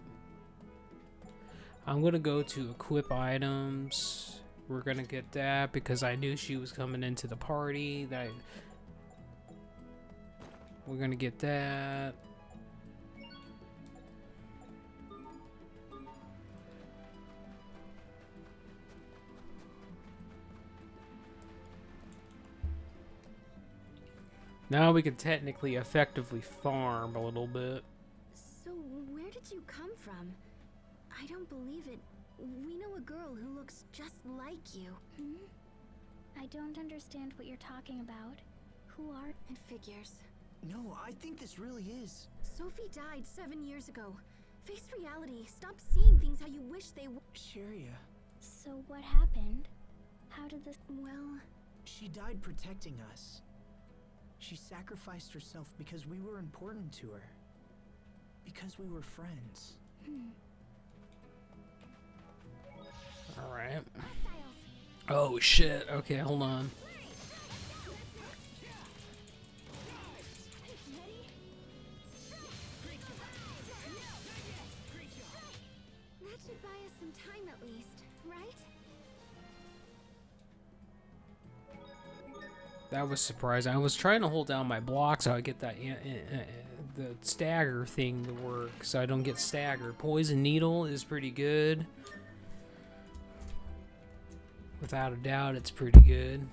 I'm going to go to equip items. We're going to get that because I knew she was coming into the party. We're going to get that. Now we can technically effectively farm a little bit. So, where did you come from? I don't believe it. We know a girl who looks just like you. I don't understand what you're talking about. Who are... It figures. No, I think this really is. Sophie died 7 years ago. Face reality. Stop seeing things how you wish they were. Sharia. So what happened? How did this... Well... She died protecting us. She sacrificed herself because we were important to her. Because we were friends. Alright. Oh shit. Okay, hold on. That should buy us some time at least, right? That was surprising. I was trying to hold down my block so I get that the stagger thing to work, so I don't get staggered. Poison needle is pretty good. Without a doubt, it's pretty good.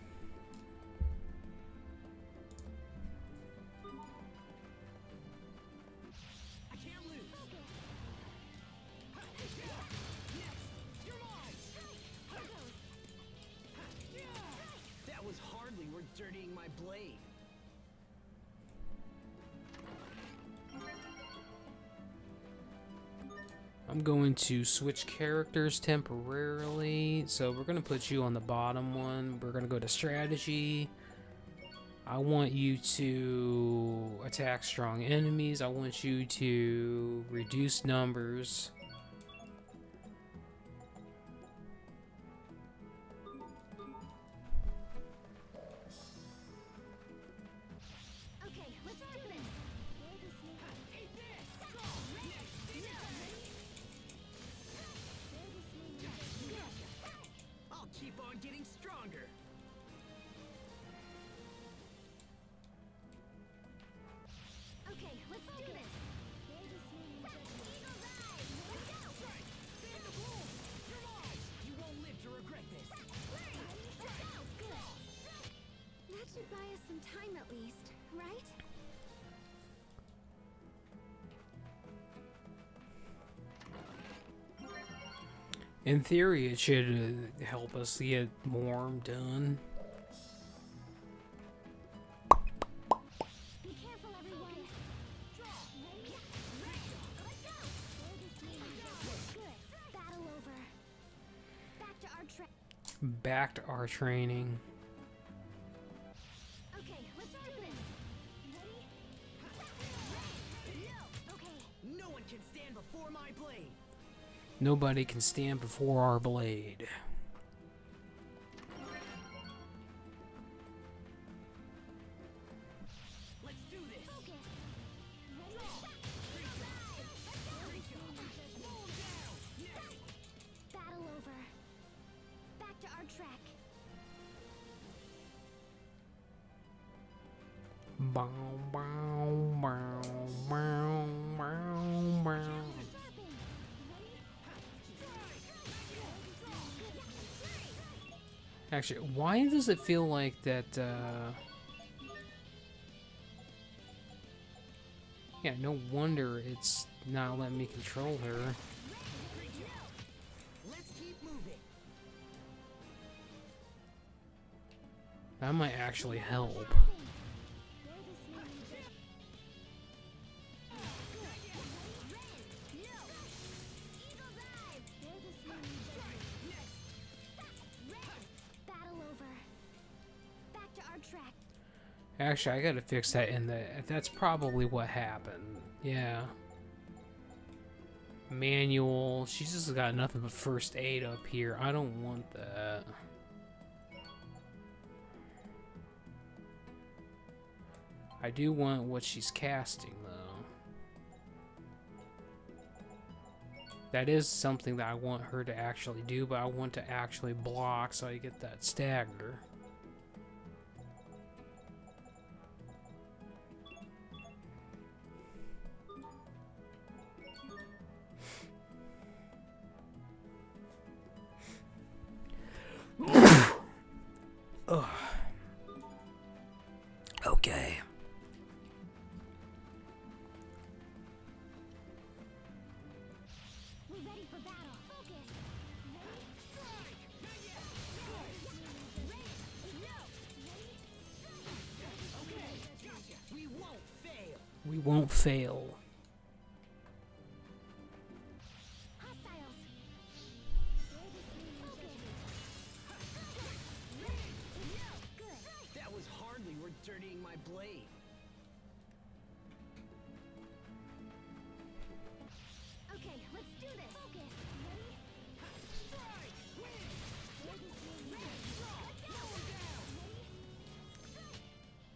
That was hardly worth dirtying my blade. I'm going to switch characters temporarily. So we're going to put you on the bottom one. We're going to go to strategy. I want you to attack strong enemies. I want you to reduce numbers. Okay, let's do this. I'll keep on getting stronger. Okay, let's do this. You won't live to regret this. That should buy us some time at least, right? In theory, it should help us get more done. Be careful, everyone. Back to our training. Okay, let's start this. Ready? Okay. No one can stand before my blade. Nobody can stand before our blade. Let's do this. Focus. Battle over. Back to our track. Bow, bow, bow, bow, bow, bow. Actually, why does it feel like that, yeah, no wonder it's not letting me control her. Let's keep moving. That might actually help. Battle over. Back to our track. Actually, I gotta fix that in the... That's probably what happened. Yeah. Manual. She's just got nothing but first aid up here. I don't want that. I do want what she's casting, though. That is something that I want her to actually do, but I want to actually block so I get that stagger. Ugh. Okay. We're ready for battle. Focus. Ready? We won't fail. We won't fail. Hostiles. That was hardly worth dirtying my blade. Okay, let's do this. Focus. Ready?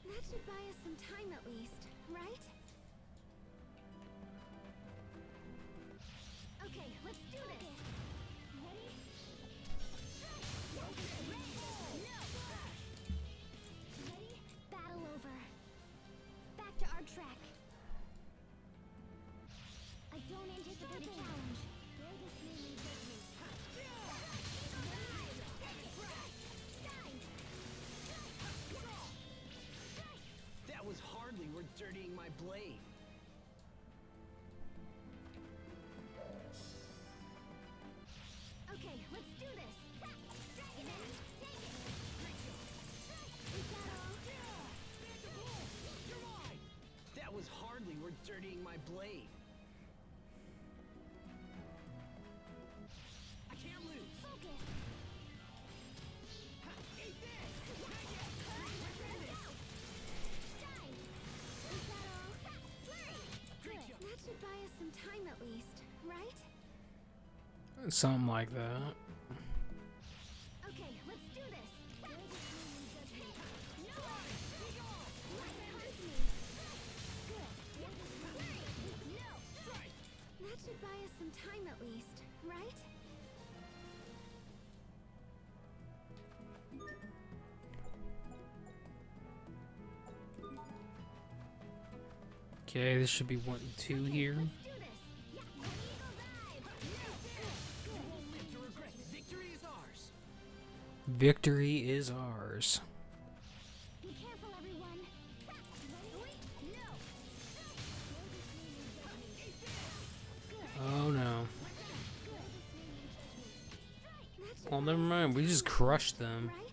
That should buy us some time at least, right? Okay, let's do this. Ready? Ready? Battle over. Back to our track. I don't anticipate a challenge. That was hardly worth dirtying my blade. Okay, let's do this. Dragon Axe, take it. Is that all? That was hardly worth dirtying my blade. I can't lose. Focus. Eat this. Shine. Is that all? Flurry. Good. That should buy us some time at least, right? Something like that. Okay, let's do this. That should buy us some time at least, right? Okay, this should be 1 and 2 here. Do this. To regret. Victory is ours. Victory is ours. Be careful, everyone. Ready? No. Oh no. That should Well, never mind. We just crushed them. right?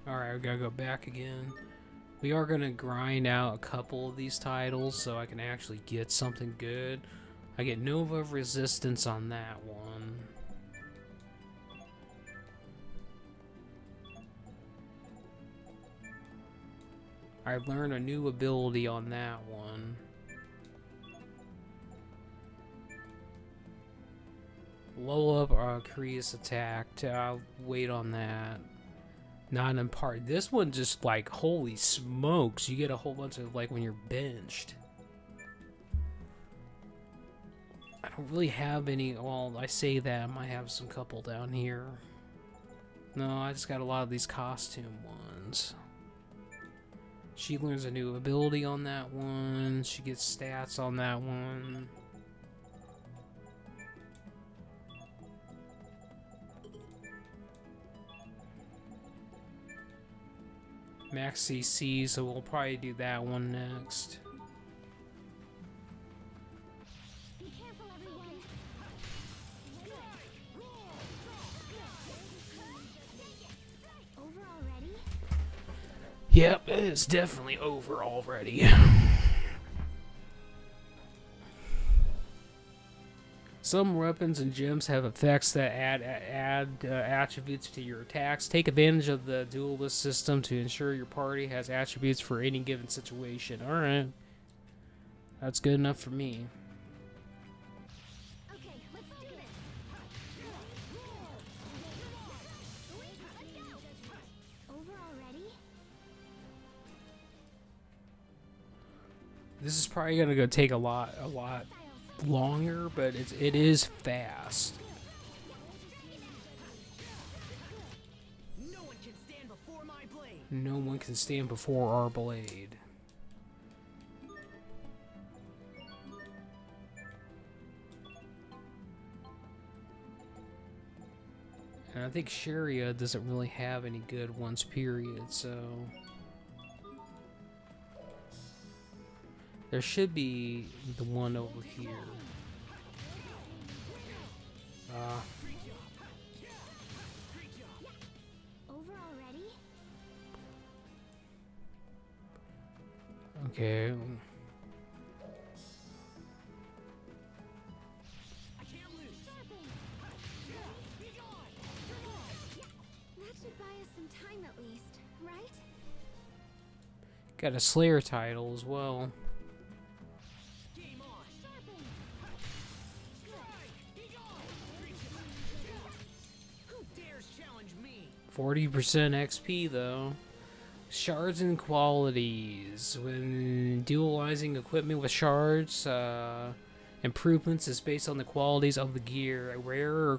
Alright, we gotta go back again. We are gonna grind out a couple of these titles so I can actually get something good. I get Nova Resistance on that one. I learned a new ability on that one. Level up Kriya's attack. I'll wait on that. Not in part. This one just like, holy smokes, you get a whole bunch of like when you're benched. I don't really have any. Well, I say that I might have some couple down here. No, I just got a lot of these costume ones. She learns a new ability on that one. She gets stats on that one. Max CC, so we'll probably do that one next. Be careful, everyone. Over already? Yep, it's definitely over already. Some weapons and gems have effects that add attributes to your attacks. Take advantage of the duelist system to ensure your party has attributes for any given situation. Alright. That's good enough for me. Okay, let's do this. Over already? This is probably gonna go take a lot longer, but it is fast. No one can stand before my blade. No one can stand before our blade. And I think Sharia doesn't really have any good ones, period, so... There should be the one over here. Over already? Okay. That should buy us some time at least, right? Got a Slayer title as well. Who dares challenge me? 40% XP though. Shards and qualities. When dualizing equipment with shards, improvements is based on the qualities of the gear. Rarer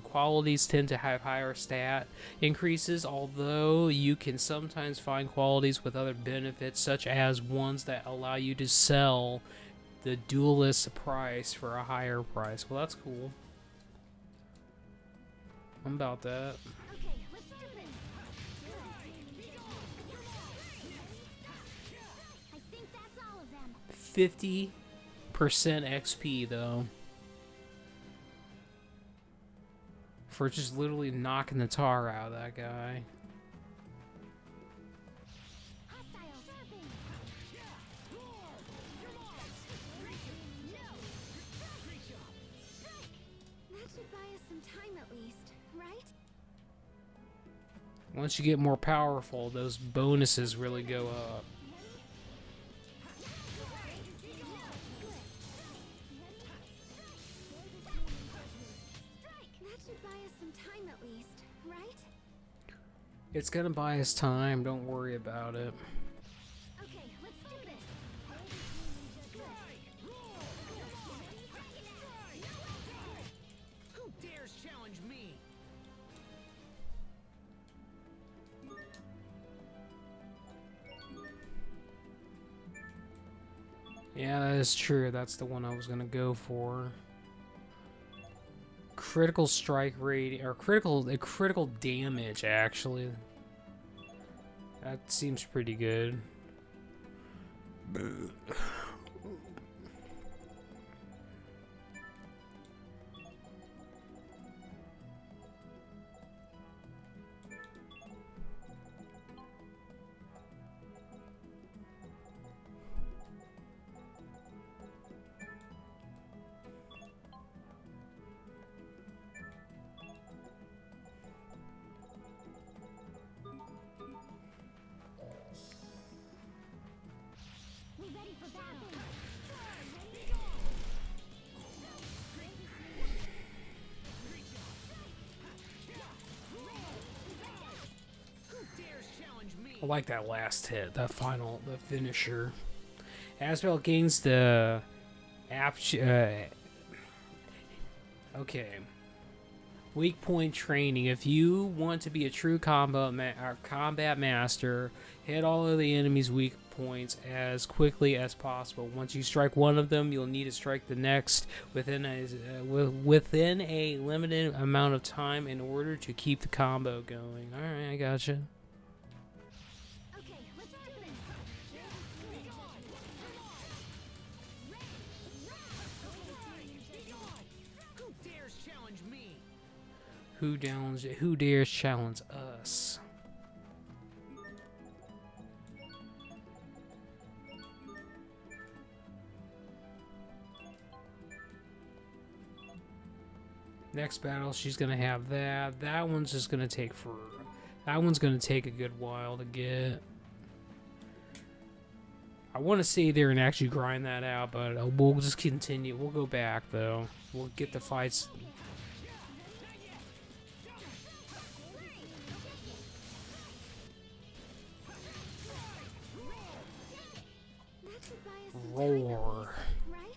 qualities tend to have higher stat increases, although you can sometimes find qualities with other benefits, such as ones that allow you to sell the duelist price for a higher price. Well, that's cool. I'm about that. Okay, let's do this. I think that's all of them. 50% XP though. For just literally knocking the tar out of that guy. Hostiles. That should buy us some time at least, right? Once you get more powerful, those bonuses really go up. That should buy us some time at least, right? It's gonna buy us time, don't worry about it. Okay, let's do this. Who dares challenge me? Yeah, that is true. That's the one I was gonna go for. Critical strike rate, or critical damage, actually. That seems pretty good. I like that last hit, the finisher. Asbel gains the okay. Weak point training. If you want to be a true combat master, hit all of the enemy's weak points as quickly as possible. Once you strike one of them, you'll need to strike the next within a limited amount of time in order to keep the combo going. Alright, I gotcha. Okay, let's do this. Who dares challenge me? Who dares challenge us? Next battle, she's gonna have that. That one's just gonna take that one's gonna take a good while to get. I want to stay there and actually grind that out, but we'll just continue. We'll go back though. We'll get the fights. That should buy us some time, Roar. right?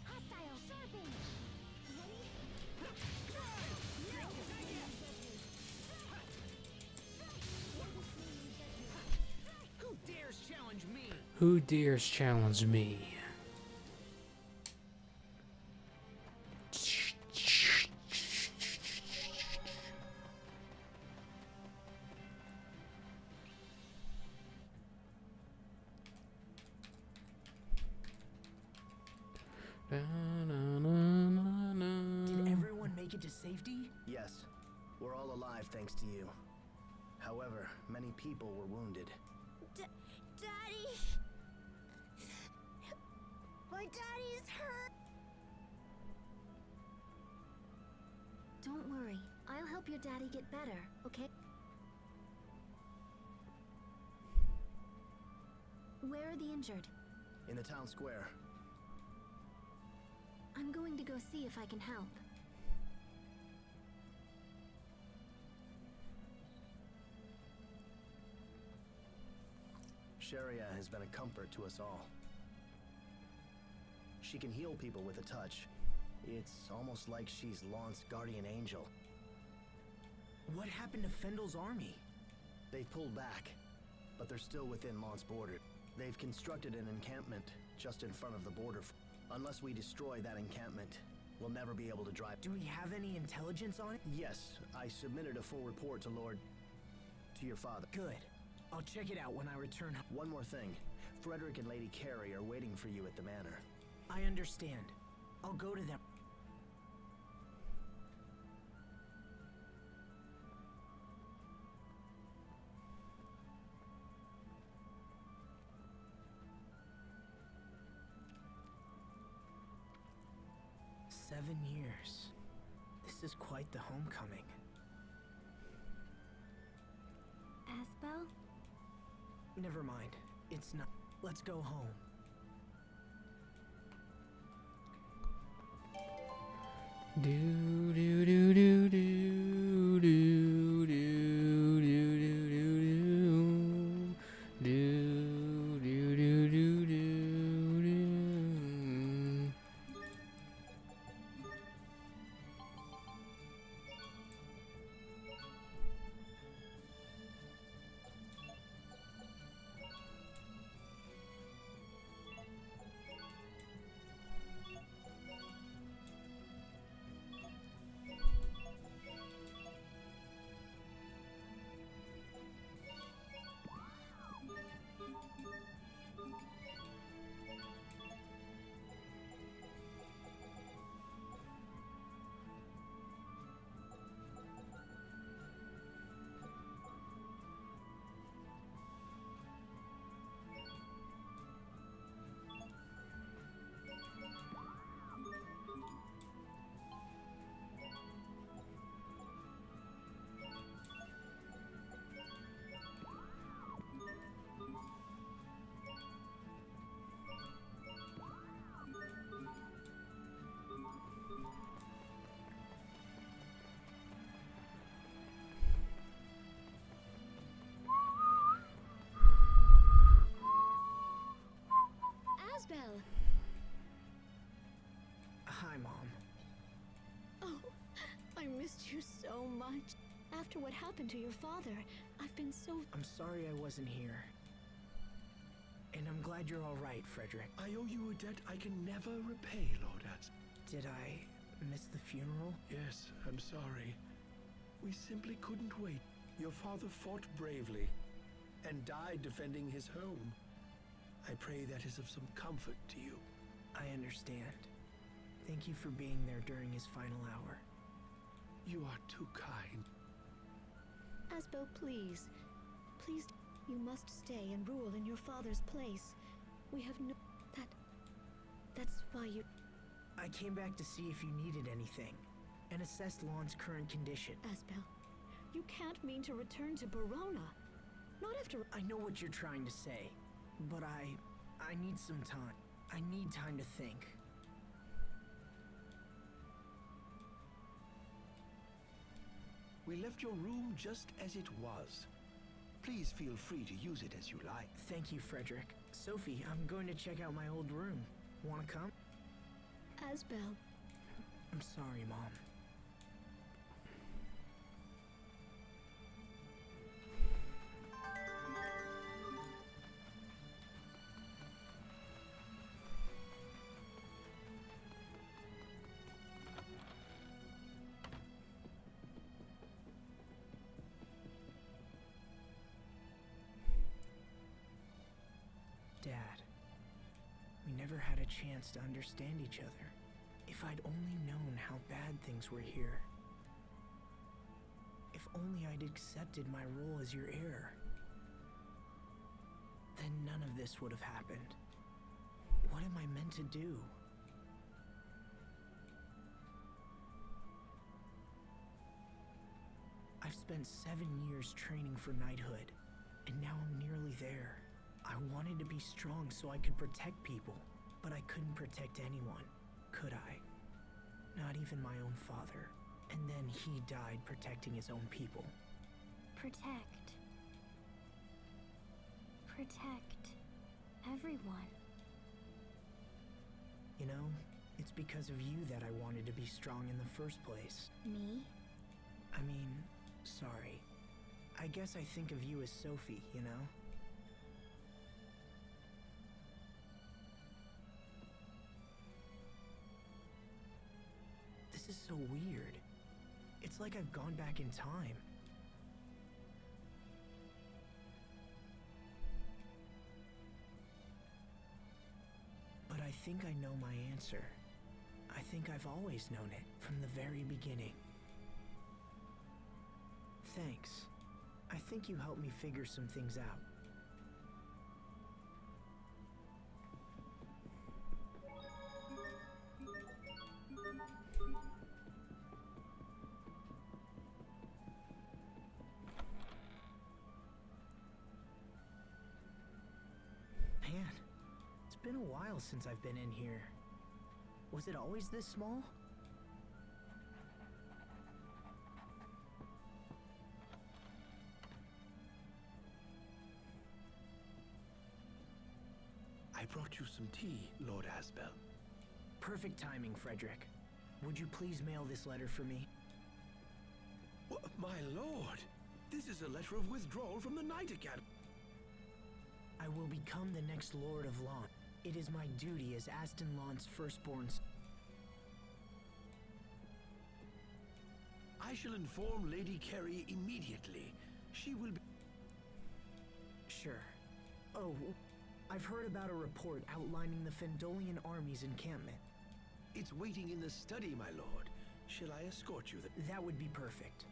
Hostile sharping. Who dares challenge me? Who dares challenge me? Did everyone make it to safety? Yes, we're all alive thanks to you. However, many people were wounded. Daddy! My daddy's hurt! Don't worry. I'll help your daddy get better, okay? Where are the injured? In the town square. I'm going to go see if I can help. Sharia has been a comfort to us all. She can heal people with a touch. It's almost like she's Launt's guardian angel. What happened to Fendel's army? They've pulled back, but they're still within Launt's border. They've constructed an encampment just in front of the border. Unless we destroy that encampment, we'll never be able to drive. Do we have any intelligence on it? Yes, I submitted a full report to your father. Good. I'll check it out when I return home. One more thing. Frederick and Lady Carey are waiting for you at the manor. I understand. I'll go to them. "7 years. This is quite the homecoming." Asbel? Never mind. It's not. Let's go home. Do do do do do do do do do do do do do do. Mom. Oh, I missed you so much. After what happened to your father, I've been so... I'm sorry I wasn't here. And I'm glad you're all right, Frederick. I owe you a debt I can never repay, Lord Aspen. Did I miss the funeral? Yes, I'm sorry. We simply couldn't wait. Your father fought bravely and died defending his home. I pray that is of some comfort to you. I understand. Thank you for being there during his final hour. You are too kind. Asbel, please. Please, you must stay and rule in your father's place. We have no... That's why you... I came back to see if you needed anything, and assess Lon's current condition. Asbel, you can't mean to return to Barona. Not after... I know what you're trying to say, but I need some time. I need time to think. We left your room just as it was. Please feel free to use it as you like. Thank you, Frederick. Sophie, I'm going to check out my old room. Wanna come? Asbel. I'm sorry, Mom. Dad, we never had a chance to understand each other. If I'd only known how bad things were here. If only I'd accepted my role as your heir. Then none of this would have happened. What am I meant to do? I've spent 7 years training for knighthood, and now I'm nearly there. I wanted to be strong so I could protect people, but I couldn't protect anyone, could I? Not even my own father. And then he died protecting his own people. Protect. Protect everyone. You know, it's because of you that I wanted to be strong in the first place. Me? I mean, sorry. I guess I think of you as Sophie, you know? This is so weird. It's like I've gone back in time. But I think I know my answer. I think I've always known it from the very beginning. Thanks. I think you helped me figure some things out. Man, it's been a while since I've been in here. Was it always this small? I brought you some tea, Lord Asbel. Perfect timing, Frederick. Would you please mail this letter for me? My lord! This is a letter of withdrawal from the Knight Academy. I will become the next Lord of Lawn. It is my duty as Aston Lawn's firstborn. I shall inform Lady Carey immediately. She will be... Sure. Oh, I've heard about a report outlining the Fendolian army's encampment. It's waiting in the study, my lord. Shall I escort you there? That would be perfect.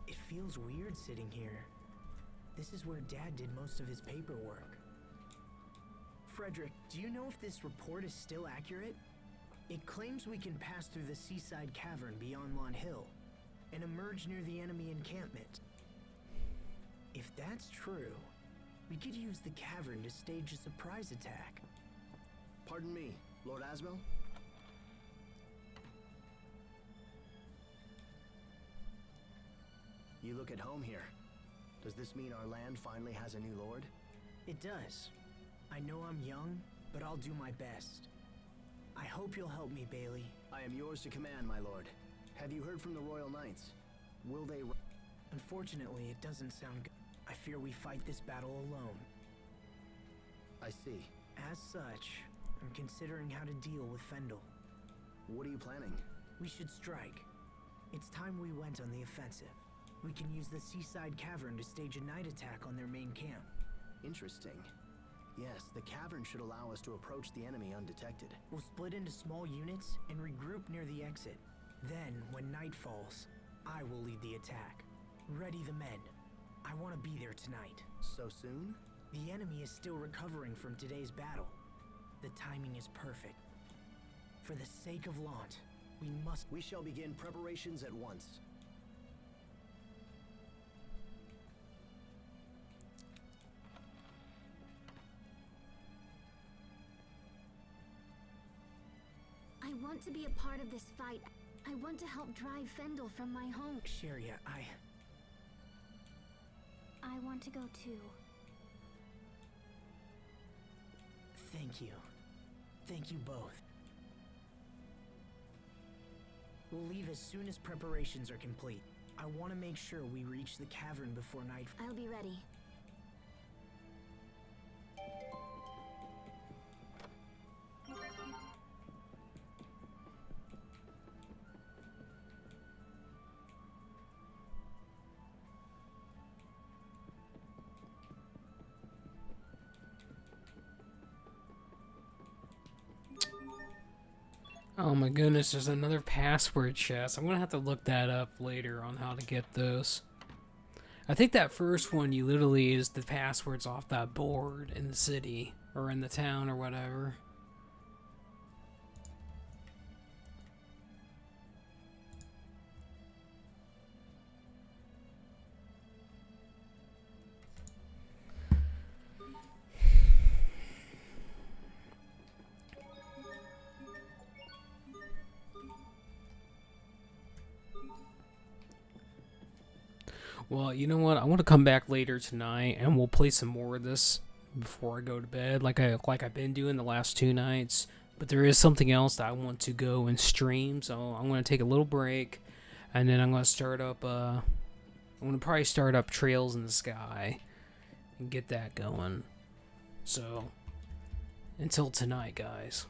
It feels weird sitting here. This is where Dad did most of his paperwork. Frederick, do you know if this report is still accurate? It claims we can pass through the seaside cavern beyond Lawn Hill and emerge near the enemy encampment. If that's true, we could use the cavern to stage a surprise attack. Pardon me, Lord Asbel? You look at home here. Does this mean our land finally has a new lord? It does. I know I'm young, but I'll do my best. I hope you'll help me, Bailey. I am yours to command, my lord. Have you heard from the Royal Knights? Will they... Unfortunately, it doesn't sound good. I fear we fight this battle alone. I see. As such, I'm considering how to deal with Fendel. What are you planning? We should strike. It's time we went on the offensive. We can use the seaside cavern to stage a night attack on their main camp. Interesting. Yes, the cavern should allow us to approach the enemy undetected. We'll split into small units and regroup near the exit. Then, when night falls, I will lead the attack. Ready the men. I want to be there tonight. So soon? The enemy is still recovering from today's battle. The timing is perfect. For the sake of Lant, we must... We shall begin preparations at once. I want to be a part of this fight. I want to help drive Fendel from my home. Sheria, I want to go too. Thank you. Thank you both. We'll leave as soon as preparations are complete. I want to make sure we reach the cavern before night. I'll be ready. Oh my goodness, there's another password chest. I'm gonna have to look that up later on how to get those. I think that first one, you literally is the passwords off that board in the city, or in the town, or whatever. Well, you know what? I want to come back later tonight, and we'll play some more of this before I go to bed, like I've been doing the last 2 nights. But there is something else that I want to go and stream, so I'm going to take a little break, and then I'm going to start up. I'm going to probably start up Trails in the Sky and get that going. So, until tonight, guys.